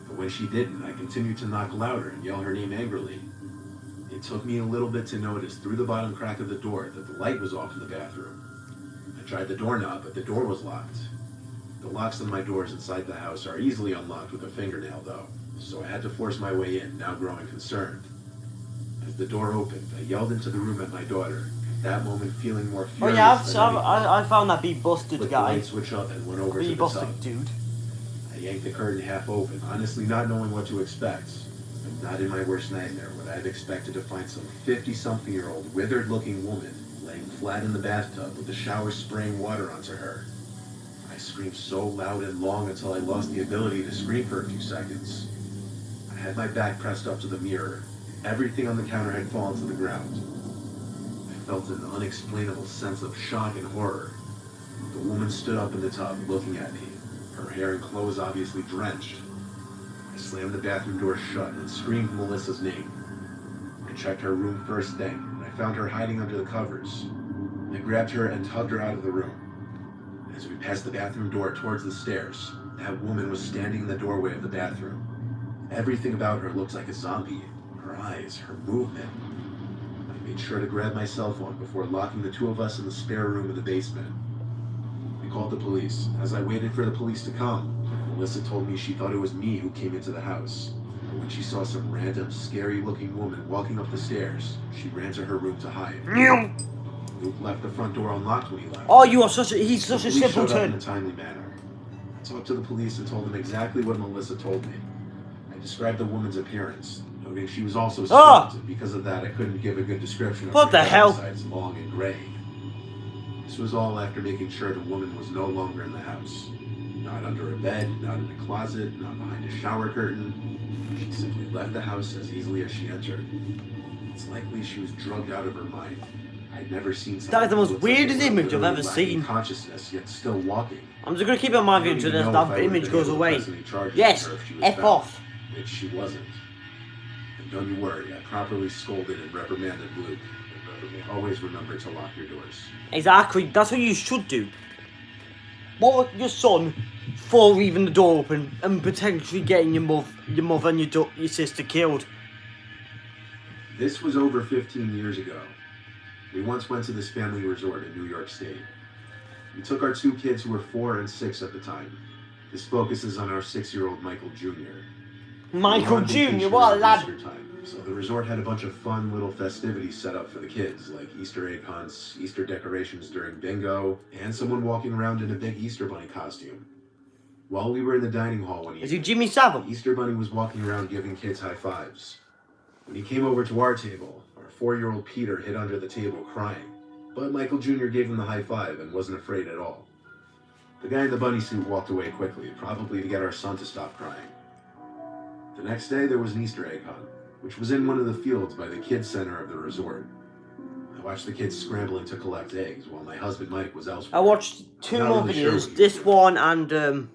but when she didn't, I continued to knock louder and yell her name angrily. It took me a little bit to notice through the bottom crack of the door that the light was off in the bathroom. I tried the doorknob, but the door was locked. The locks on my doors inside the house are easily unlocked with a fingernail, though, so I had to force my way in, now growing concerned. As the door opened, I yelled into the room at my daughter, at that moment feeling more Oh furious yeah, than I found that be busted Flicked the guy. light switch up and went over Be to the busted tub. dude. I yanked the curtain half open, honestly not knowing what to expect. But not in my worst nightmare would I have expected to find some 50-something-year-old withered-looking woman laying flat in the bathtub with the shower spraying water onto her. I screamed so loud and long until I lost the ability to scream for a few seconds. I had my back pressed up to the mirror. Everything on the counter had fallen to the ground. I felt an unexplainable sense of shock and horror. The woman stood up in the tub, looking at me, her hair and clothes obviously drenched. I slammed the bathroom door shut and screamed Melissa's name. I checked her room first thing, and I found her hiding under the covers. I grabbed her and tugged her out of the room. As we passed the bathroom door towards the stairs, that woman was standing in the doorway of the bathroom. Everything about her looked like a zombie. Her eyes, her movement. I made sure to grab my cell phone before locking the 2 of us in the spare room in the basement. I called the police. As I waited for the police to come, Melissa told me she thought it was me who came into the house. But when she saw some random, scary-looking woman walking up the stairs, she ran to her room to hide. Luke left the front door unlocked when he left. Oh, he's such a The police showed up in simpleton. a timely manner. I talked to the police and told them exactly what Melissa told me. I described the woman's appearance, noting she was also stripped, and because of that I couldn't give a good description of What her the hair hell? besides long and gray. This was all after making sure the woman was no longer in the house. Not under a bed, not in a closet, not behind a shower curtain. She simply left the house as easily as she entered. It's likely she was drugged out of her mind. I'd never seen something That is the most that looked like weirdest they were image I've literally ever lacking seen. consciousness, yet still walking. I'm just gonna keep it in my I don't view until even know that if I would've image been goes able to away. press any charges Yes, on her if she was F found, off. which she wasn't. And don't you worry, I properly scolded and reprimanded Luke. Always remember to lock your doors. Exactly, that's what you should do. What with your son for leaving the door open and potentially getting your mother and your sister killed? This was over 15 years ago. We once went to this family resort in New York State. We took our 2 kids who were 4 and 6 at the time. This focuses on our 6-year-old Michael Jr. Michael We were on Jr., vacation what a around lad. Easter time, so the resort had a bunch of fun little festivities set up for the kids, like Easter egg hunts, Easter decorations during bingo, and someone walking around in a big Easter bunny costume. While we were in the dining hall one Is he evening, Jimmy Savile? the Easter bunny was walking around giving kids high fives. When he came over to our table, our 4-year-old Peter hid under the table crying, but Michael Jr. gave him the high five and wasn't afraid at all. The guy in the bunny suit walked away quickly, probably to get our son to stop crying. The next day, there was an Easter egg hunt, which was in one of the fields by the kids' center of the resort. I watched the kids scrambling to collect eggs while my husband Mike was elsewhere. I watched 2 more videos, this one and The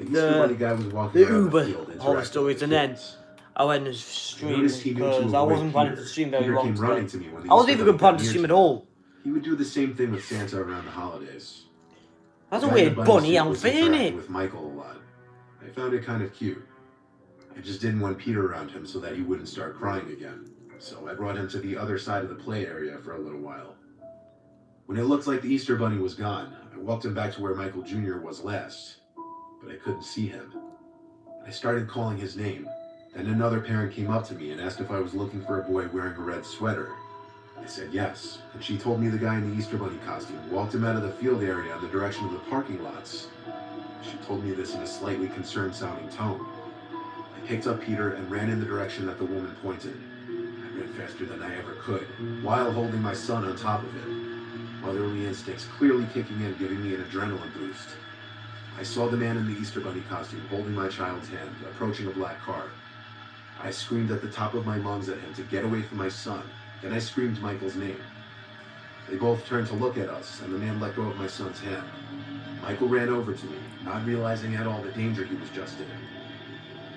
Easter bunny guy was walking the around Uber the field horror interacting stories, with and the then kids. I went and I streamed noticed he knew to because I avoid wasn't planning Peter. to stream very Peter long came running today. to me when the I wasn't Easter even bunny planning got to stream near at to me. all. He would do the same thing with Santa around the holidays. That's The a guy in the weird bunny suit outfit, was isn't interacting it? with Michael a lot. I found it kind of cute. I just didn't want Peter around him so that he wouldn't start crying again. So I brought him to the other side of the play area for a little while. When it looked like the Easter bunny was gone, I walked him back to where Michael Jr. was last, but I couldn't see him. I started calling his name. Then another parent came up to me and asked if I was looking for a boy wearing a red sweater. I said yes, and she told me the guy in the Easter bunny costume walked him out of the field area in the direction of the parking lots. She told me this in a slightly concerned-sounding tone. I picked up Peter and ran in the direction that the woman pointed. I ran faster than I ever could, while holding my son on top of it. Motherly instincts clearly kicking in, giving me an adrenaline boost. I saw the man in the Easter bunny costume holding my child's hand, approaching a black car. I screamed at the top of my lungs at him to get away from my son. Then I screamed Michael's name. They both turned to look at us, and the man let go of my son's hand. Michael ran over to me, not realizing at all the danger he was just in.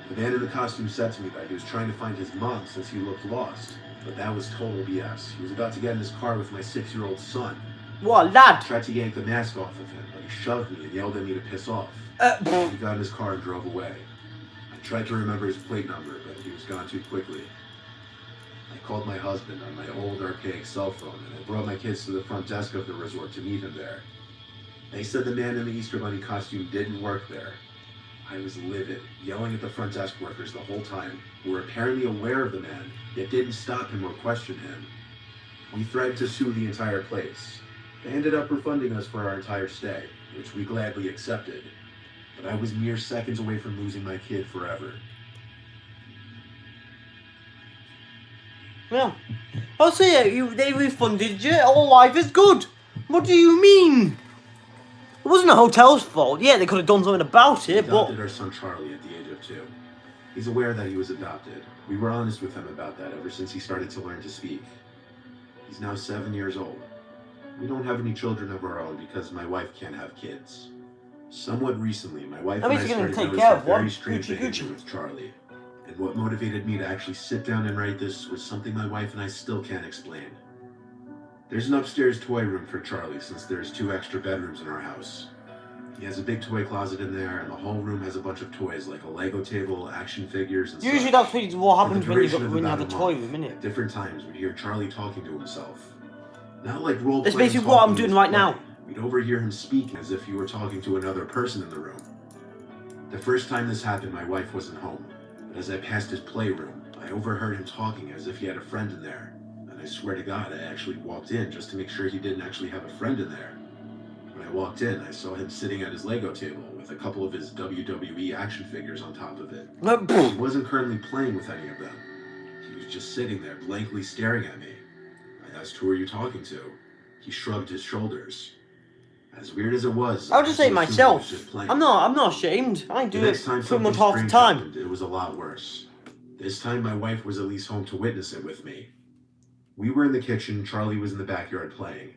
The man in the costume said to me that he was trying to find his mom since he looked lost, but that was total BS. He was about to get in his car with my 6-year-old son. What a lad! I tried to yank the mask off of him, but he shoved me and yelled at me to piss off. He got in his car and drove away. I tried to remember his plate number, but he was gone too quickly. I called my husband on my old archaic cell phone, and I brought my kids to the front desk of the resort to meet him there. They said the man in the Easter bunny costume didn't work there. I was livid, yelling at the front desk workers the whole time, who were apparently aware of the man, yet didn't stop him or question him. We threatened to sue the entire place. They ended up refunding us for our entire stay, which we gladly accepted. But I was mere seconds away from losing my kid forever. Well, I'll say it, they refunded you, all life is good. What do you mean? It wasn't the hotel's fault. Yeah, they could have done something about We it, but... adopted our son Charlie at the age of 2. He's aware that he was adopted. We were honest with him about that ever since he started to learn to speak. He's now 7 years old. We don't have any children of our own because my wife can't have kids. Somewhat recently, my wife At and I least you're gonna started take care noticing of one. very strange Gucci, behavior Gucci. with Charlie. And what motivated me to actually sit down and write this was something my wife and I still can't explain. There's an upstairs toy room for Charlie since there's 2 extra bedrooms in our house. He has a big toy closet in there, and the whole room has a bunch of toys like a Lego table, action figures, and Usually such. that's what happens For the when you, duration of when you about have a a toy month, room, innit? At different times, we'd hear Charlie talking to himself. Not like role That's playing basically what I'm talking doing as right play. now. We'd overhear him speaking as if he were talking to another person in the room. The first time this happened, my wife wasn't home. But as I passed his playroom, I overheard him talking as if he had a friend in there. And I swear to God, I actually walked in just to make sure he didn't actually have a friend in there. When I walked in, I saw him sitting at his Lego table with a couple of his WWE action figures on top of it. He wasn't currently playing with any of them. He was just sitting there blankly staring at me. I asked, "Who are you talking to?" He shrugged his shoulders. As weird as it was, I'll just say I assumed he myself. was just playing. I'm not ashamed. I The do it next time pretty something much half the strange time. happened, it was a lot worse. This time my wife was at least home to witness it with me. We were in the kitchen, Charlie was in the backyard playing.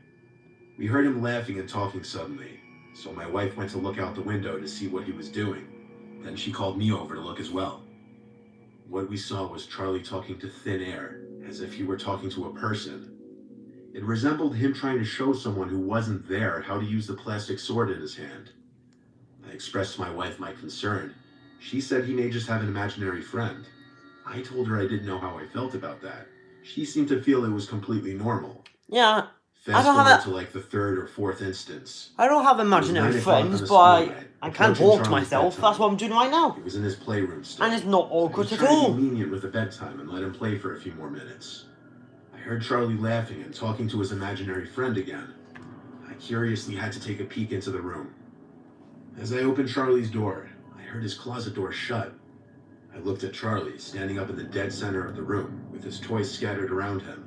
We heard him laughing and talking suddenly, so my wife went to look out the window to see what he was doing. Then she called me over to look as well. What we saw was Charlie talking to thin air, as if he were talking to a person. It resembled him trying to show someone who wasn't there how to use the plastic sword in his hand. I expressed to my wife my concern. She said he may just have an imaginary friend. I told her I didn't know how I felt about that. She seemed to feel it was completely normal. Yeah. Fast don't have forward a- to like the third or fourth instance. I don't have It was imaginary 9 o'clock on friends, the but school I night, can approaching talk to Charlie's myself. bedtime. That's what I'm doing right now. He was in his playroom still. And it's not I awkward was at trying to all. be lenient with the bedtime and let him play for a few more minutes. I heard Charlie laughing and talking to his imaginary friend again. I curiously had to take a peek into the room. As I opened Charlie's door, I heard his closet door shut. I looked at Charlie, standing up in the dead center of the room, with his toys scattered around him.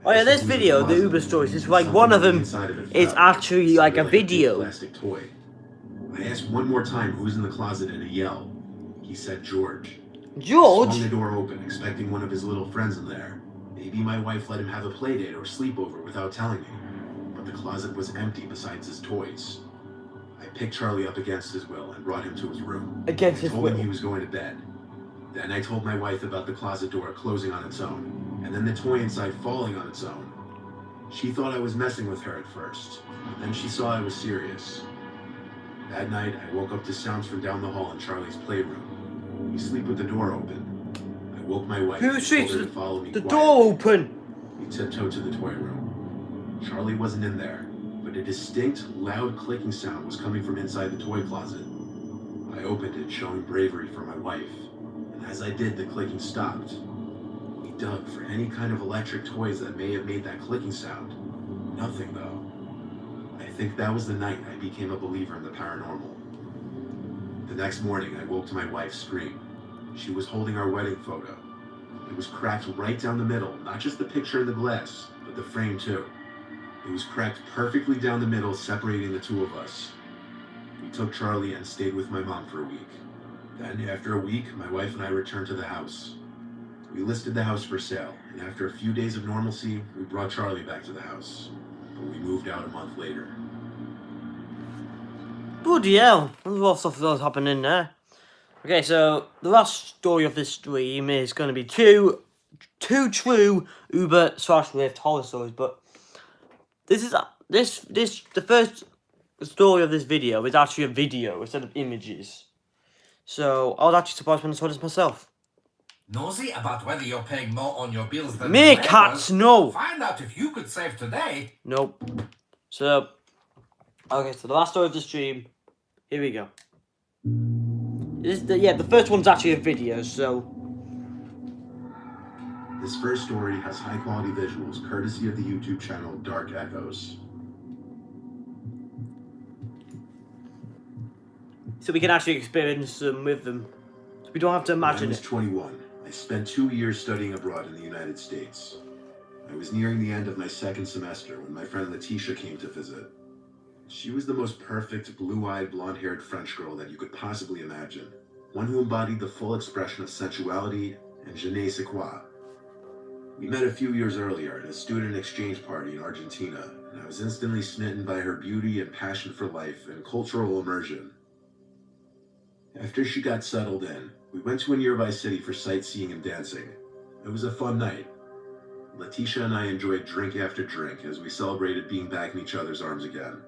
Oh yeah, asked this him who was in video, the closet, Uber stories, is and like something one of on the them inside of it is fell. actually It like a sounded big video. plastic toy. I asked one more time who's in the closet in a yell. He said George. I swung the George? door open, expecting one of his little friends in there. Maybe my wife let him have a play date or sleepover without telling me. But the closet was empty besides his toys. I picked Charlie up against his will and brought him to his room. Against I his told him will. he was going to bed. Then I told my wife about the closet door closing on its own, and then the toy inside falling on its own. She thought I was messing with her at first, but then she saw I was serious. That night, I woke up to sounds from down the hall in Charlie's playroom. We sleep with the door open. I woke my wife Who and told sleeps her to with follow me the quietly. door open? We tiptoed to the toy room. Charlie wasn't in there, but a distinct, loud clicking sound was coming from inside the toy closet. I opened it, showing bravery for my wife, and as I did, the clicking stopped. We dug for any kind of electric toys that may have made that clicking sound. Nothing, though. I think that was the night I became a believer in the paranormal. The next morning, I woke to my wife's scream. She was holding our wedding photo. It was cracked right down the middle, not just the picture in the glass, but the frame too. It was cracked perfectly down the middle, separating the two of us. We took Charlie and stayed with my mom for a week. Then, after a week, my wife and I returned to the house. We listed the house for sale, and after a few days of normalcy, we brought Charlie back to the house. But we moved out a month later. Bloody hell, there's a lot of stuff that's happening there. Okay, so the last story of this stream is going to be two true Uber/Lyft horror stories, but this is the first story of this video is actually a video instead of images. So I was actually surprised when I saw this myself. Nosy about whether you're paying more on your bills than Me the cats, neighbors? no. Find out if you could save today. Nope. So, okay, so the last story of the stream, here we go. The first one's actually a video, so. This first story has high quality visuals courtesy of the YouTube channel Dark Echoes. So we can actually experience them with them. So we don't have to imagine When I was it. 21. I spent 2 years studying abroad in the United States. I was nearing the end of my second semester when my friend Letitia came to visit. She was the most perfect, blue-eyed, blonde-haired French girl that you could possibly imagine. One who embodied the full expression of sensuality and je ne sais quoi. We met a few years earlier at a student exchange party in Argentina, and I was instantly smitten by her beauty and passion for life and cultural immersion. After she got settled in, we went to a nearby city for sightseeing and dancing. It was a fun night. Letitia and I enjoyed drink after drink as we celebrated being back in each other's arms again.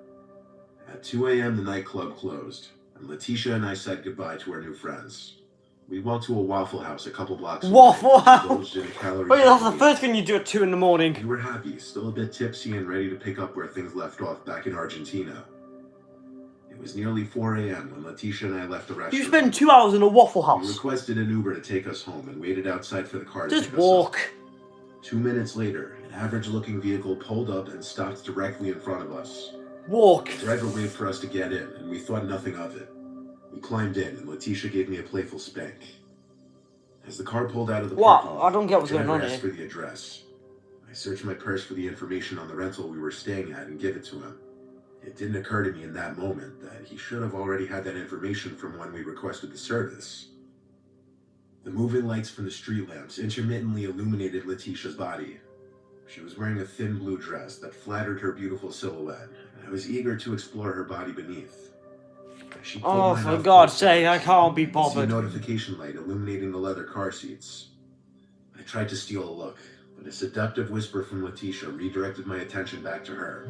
At 2 a.m. the nightclub closed, and Letitia and I said goodbye to our new friends. We walked to a Waffle House a couple blocks away. Waffle House? indulged in a calorie Oh yeah, that's the meal. first thing you do at 2 in the morning. We were happy, still a bit tipsy and ready to pick up where things left off back in Argentina. It was nearly 4 a.m. when Letitia and I left the restaurant. You spend 2 hours in a Waffle We House. requested an Uber to take us home and waited outside for the car to Just pick us up. walk. 2 minutes later, an average-looking vehicle pulled up and stopped directly in front of us. Walk. The driver waved for us to get in, and we thought nothing of it. We climbed in, and Letitia gave me a playful spank. As the car pulled out of the What? parking lot, I don't get what's the going driver on asked here. for the address. I searched my purse for the information on the rental we were staying at and gave it to him. It didn't occur to me in that moment that he should have already had that information from when we requested the service. The moving lights from the street lamps intermittently illuminated Letitia's body. She was wearing a thin blue dress that flattered her beautiful silhouette, and I was eager to explore her body beneath. As she pulled Oh, mine for off God's close sake, to I us, can't be I see a bothered. notification light illuminating the leather car seats. I tried to steal a look, but a seductive whisper from Letitia redirected my attention back to her.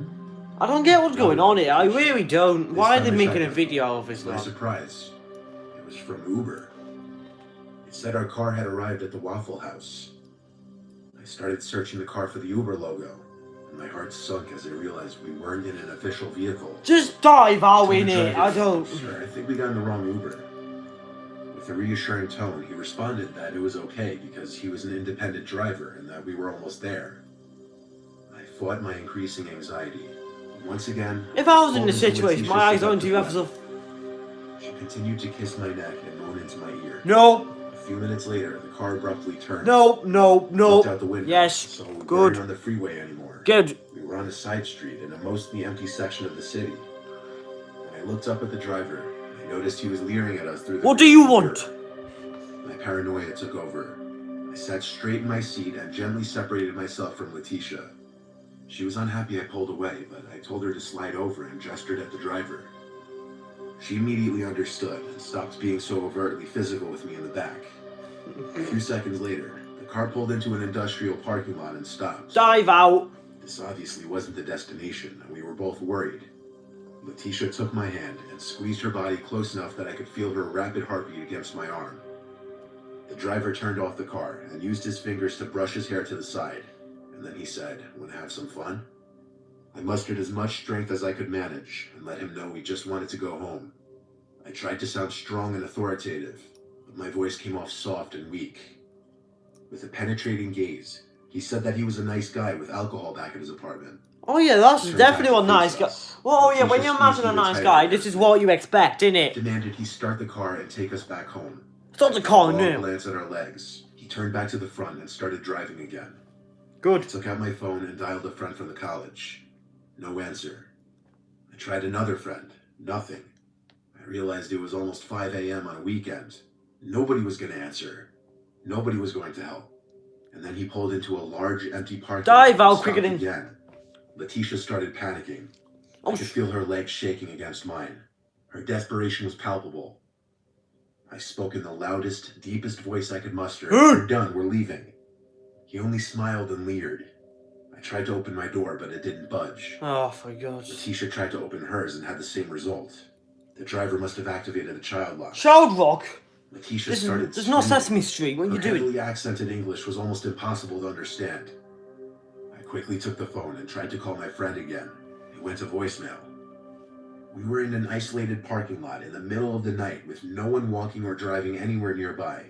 I don't get what's going on here. I really don't. Why are they This time I making a checked video my phone. of this To my now? surprise, it was from Uber. It said our car had arrived at the Waffle House. I started searching the car for the Uber logo, and my heart heart sunk as I realized we weren't in an official vehicle. Just dive out So the in it. driver I don't. said, "Sir, I think we got in the wrong Uber." With a reassuring tone, he responded that it was okay because he was an independent driver and that we were almost there. I fought my increasing anxiety. Once again, If I was in pulled this into situation, Letitia's my eyes on seductive you ever lap. so. She continued to kiss my neck and moan into my ear. No, A few minutes later, the car abruptly turned. no, no, no. Looked out the window. Yes, So we good. weren't on the freeway anymore. Good. We were on a side street in a mostly empty section of the city. When I looked up at the driver, I noticed he was leering at us through the What do you rearview want? mirror. My paranoia took over. I sat straight in my seat and gently separated myself from Letitia. She was unhappy I pulled away, but I told her to slide over and gestured at the driver. She immediately understood and stopped being so overtly physical with me in the back. A few seconds later, the car pulled into an industrial parking lot and stopped. Dive out. This obviously wasn't the destination, and we were both worried. Letitia took my hand and squeezed her body close enough that I could feel her rapid heartbeat against my arm. The driver turned off the car and used his fingers to brush his hair to the side, and then he said, "Want to have some fun?" I mustered as much strength as I could manage and let him know we just wanted to go home. I tried to sound strong and authoritative, but my voice came off soft and weak. With a penetrating gaze, he said that he was a nice guy with alcohol back in his apartment. Oh yeah, that's Turned definitely back a to nice face guy. us. Well, yeah, when Letitia you imagine a squeezed me nice tighter guy, against this is me. what you expect, innit? Demanded he start the car and take us back home. Start the car All now. glance at our legs. He turned back to the front and started driving again. Good. I took out my phone and dialed a friend from the college. No answer. I tried another friend. Nothing. I realized it was almost 5 a.m. on a weekend. Nobody was going to answer. Nobody was going to help. And then he pulled into a large empty parking lot. Dive out and quicker stopped than. again. Letitia started panicking. I Oh, could feel her legs shaking against mine. Her desperation was palpable. I spoke in the loudest, deepest voice I could muster. "We're done, we're leaving." He only smiled and leered. I tried to open my door, but it didn't budge. Oh, for God's. Letitia tried to open hers and had the same result. The driver must have activated a child lock. Child rock? Letitia started There's no screaming. Sesame Street. What are you Her doing? heavily accented English was almost impossible to understand. I quickly took the phone and tried to call my friend again. It went to voicemail. We were in an isolated parking lot in the middle of the night with no one walking or driving anywhere nearby.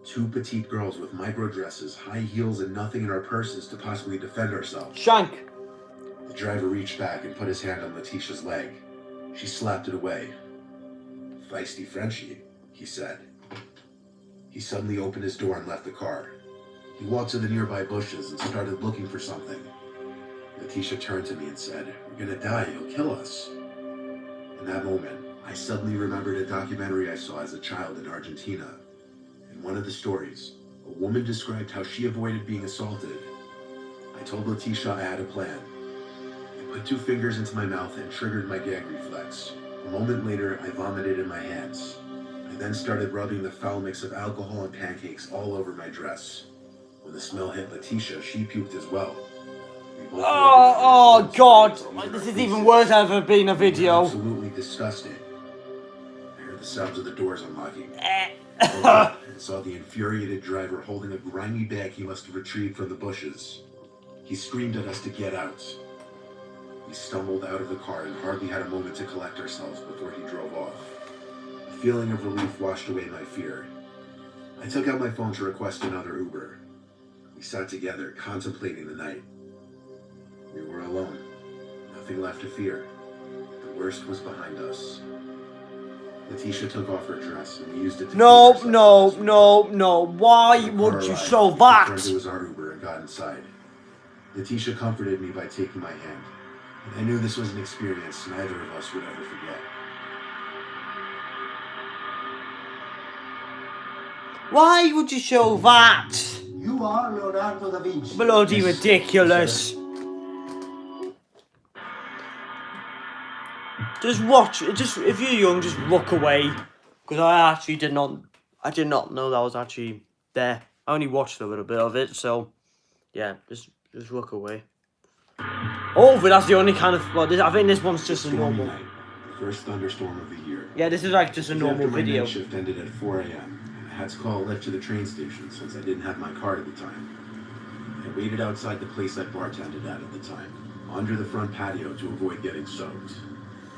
Two petite girls with micro dresses, high heels, and nothing in our purses to possibly defend ourselves. Shank. The driver reached back and put his hand on Letitia's leg. She slapped it away. "Feisty Frenchie," he said. He suddenly opened his door and left the car. He walked to the nearby bushes and started looking for something. Letitia turned to me and said, "We're gonna die, you'll kill us." In that moment, I suddenly remembered a documentary I saw as a child in Argentina. In one of the stories, a woman described how she avoided being assaulted. I told Letitia I had a plan. I put 2 fingers into my mouth and triggered my gag reflex. A moment later, I vomited in my hands. I then started rubbing the foul mix of alcohol and pancakes all over my dress. When the smell hit Letitia, she puked as well. We both Oh God! sprayed all This over is our even faces. worse than ever been a It was video. absolutely disgusting. I heard the sounds of the doors unlocking. Eh. I looked up and saw the infuriated driver holding a grimy bag he must have retrieved from the bushes. He screamed at us to get out. We stumbled out of the car and hardly had a moment to collect ourselves before he drove off. A feeling of relief washed away my fear. I took out my phone to request another Uber. We sat together, contemplating the night. We were alone. Nothing left to fear. The worst was behind us. Letitia took off her dress and we used it to No, clean no, ourselves. no, no. Why When the car would you arrived, show we that? confirmed it was our Uber and got inside. Letitia comforted me by taking my hand, and I knew this was an experience neither of us would ever forget. Why would you show that? You are Leonardo da Vinci. Bloody Yes, ridiculous. Just watch. Just if you're young, just look away. Because I actually did not know that was actually there. I only watched a little bit of it, so yeah, just look away. Hopefully that's the only kind of. Well, I think this one's just a Stormy normal. night, the first thunderstorm of the year. Yeah, this is like just a normal After my video. night shift ended at 4 a.m. and I had to call a lift to the train station since I didn't have my car at the time. I waited outside the place I bartended at the time. onto the front patio to avoid getting soaked.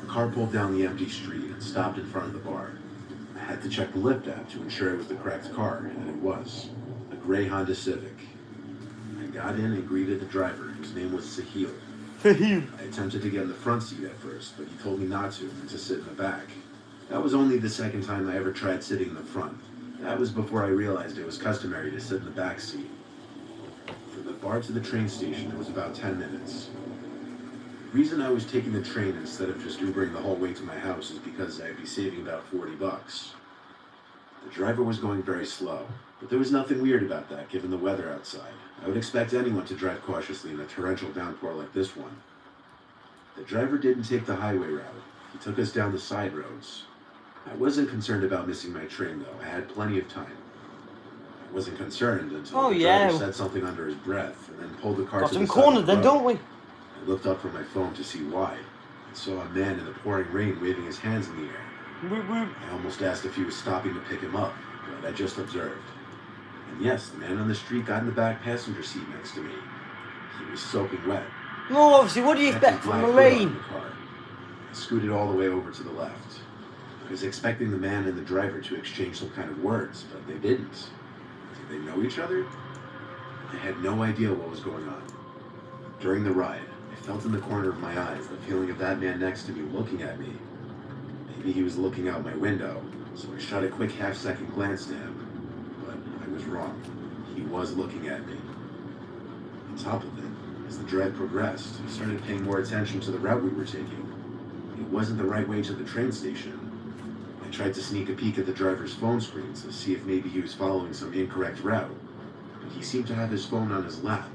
A car pulled down the empty street and stopped in front of the bar. I had to check the Lyft app to ensure it was the correct car, and it was. A gray Honda Civic. I got in and greeted the driver, whose name was Sahil. I attempted to get in the front seat at first, but he told me not to, and to sit in the back. That was only the second time I ever tried sitting in the front. That was before I realized it was customary to sit in the back seat. From the bar to the train station, it was about 10 minutes. The reason I was taking the train instead of just Ubering the whole way to my house is because I'd be saving about 40 bucks. The driver was going very slow, but there was nothing weird about that given the weather outside. I would expect anyone to drive cautiously in a torrential downpour like this one. The driver didn't take the highway route. He took us down the side roads. I wasn't concerned about missing my train though. I had plenty of time. I wasn't concerned until the driver said something under his breath and then pulled the car to the side cornered of the then, road. don't we? I looked up from my phone to see why. I saw a man in the pouring rain waving his hands in the air. I almost asked if he was stopping to pick him up, but I just observed. And yes, the man on the street got in the back passenger seat next to me. He was soaking wet. No, obviously, what do you expect from the rain? I scooted all the way over to the left. I was expecting the man and the driver to exchange some kind of words, but they didn't. Did they know each other? I had no idea what was going on. During the ride, I felt in the corner of my eyes the feeling of that man next to me looking at me. Maybe he was looking out my window, so I shot a quick half-second glance to him. But I was wrong. He was looking at me. On top of it, as the drive progressed, I started paying more attention to the route we were taking. It wasn't the right way to the train station. I tried to sneak a peek at the driver's phone screen to see if maybe he was following some incorrect route, but he seemed to have his phone on his lap,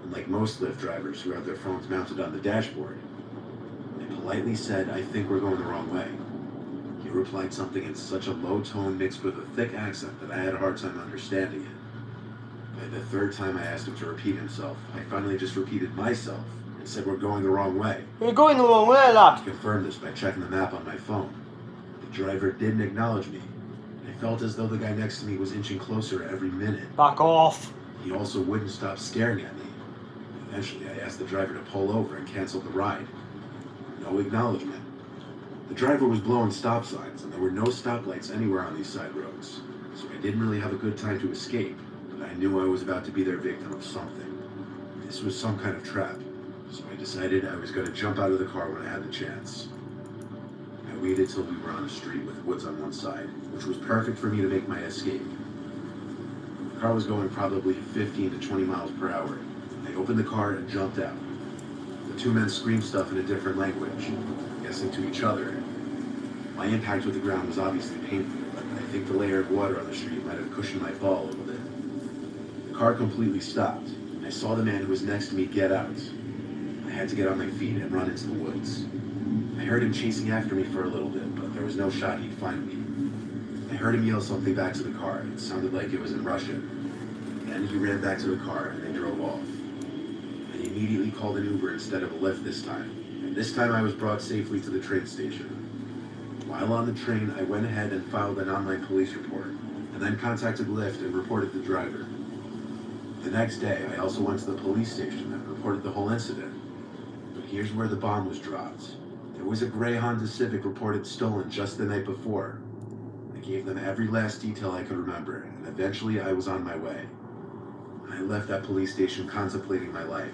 unlike most Lyft drivers who have their phones mounted on the dashboard. I politely said, "I think we're going the wrong way." He replied something in such a low tone mixed with a thick accent that I had a hard time understanding it. By the third time I asked him to repeat himself, I finally just repeated myself and said, "We're going the wrong way." We're going the wrong way, lad. He confirmed this by checking the map on my phone. The driver didn't acknowledge me. I felt as though the guy next to me was inching closer every minute. Back off. He also wouldn't stop staring at me. Eventually, I asked the driver to pull over and cancel the ride. No acknowledgement. The driver was blowing stop signs, and there were no stoplights anywhere on these side roads, so I didn't really have a good time to escape, but I knew I was about to be their victim of something. This was some kind of trap, so I decided I was going to jump out of the car when I had the chance. I waited till we were on a street with woods on one side, which was perfect for me to make my escape. The car was going probably 15 to 20 miles per hour. I opened the car and jumped out. The two men screamed stuff in a different language, guessing to each other. My impact with the ground was obviously painful, but I think the layer of water on the street might have cushioned my fall a little bit. The car completely stopped, and I saw the man who was next to me get out. I had to get on my feet and run into the woods. I heard him chasing after me for a little bit, but there was no shot he'd find me. I heard him yell something back to the car. It sounded like it was in Russian. Then he ran back to the car and they drove off. I immediately called an Uber instead of a Lyft this time, and this time I was brought safely to the train station. While on the train, I went ahead and filed an online police report, and then contacted Lyft and reported the driver. The next day, I also went to the police station and reported the whole incident. But here's where the bomb was dropped. There was a gray Honda Civic reported stolen just the night before. I gave them every last detail I could remember, and eventually I was on my way. I left that police station contemplating my life,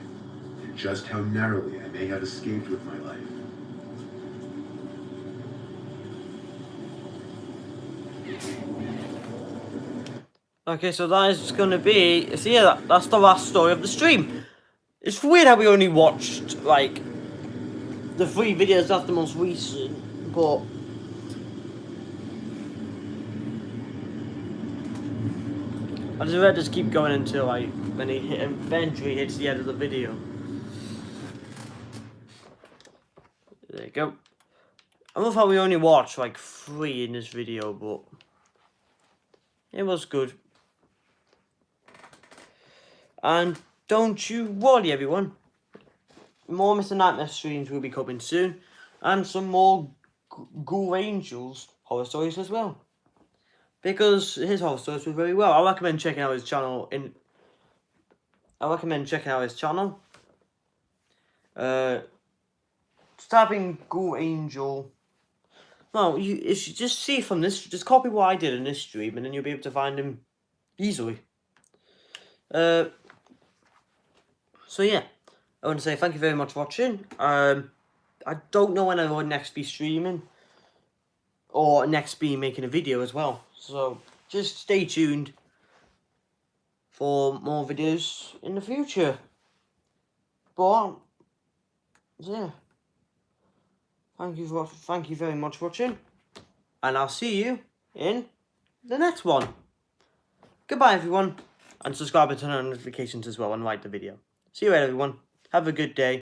and just how narrowly I may have escaped with my life. Okay, so that is going to be... So yeah, that's the last story of the stream. It's weird how we only watched, like, the 3 videos after the most recent, but... I just read just keep going until, like, when he eventually hits the end of the video. There you go. I love how we only watched, like, 3 in this video, but... It was good. And don't you worry, everyone. More Mr. Nightmare streams will be coming soon. And some more Ghoul Angels horror stories as well. Because his horror stories were very well. I recommend checking out his channel. Just type in Ghoul Angel. No, you should just see from this. Just copy what I did in this stream, and then you'll be able to find him easily. So yeah, I want to say thank you very much for watching. I don't know when I will next be streaming, or next be making a video as well. So just stay tuned for more videos in the future. But yeah, thank you very much for watching, and I'll see you in the next one. Goodbye, everyone, and subscribe and turn on notifications as well, and like the video. See you later, everyone. Have a good day.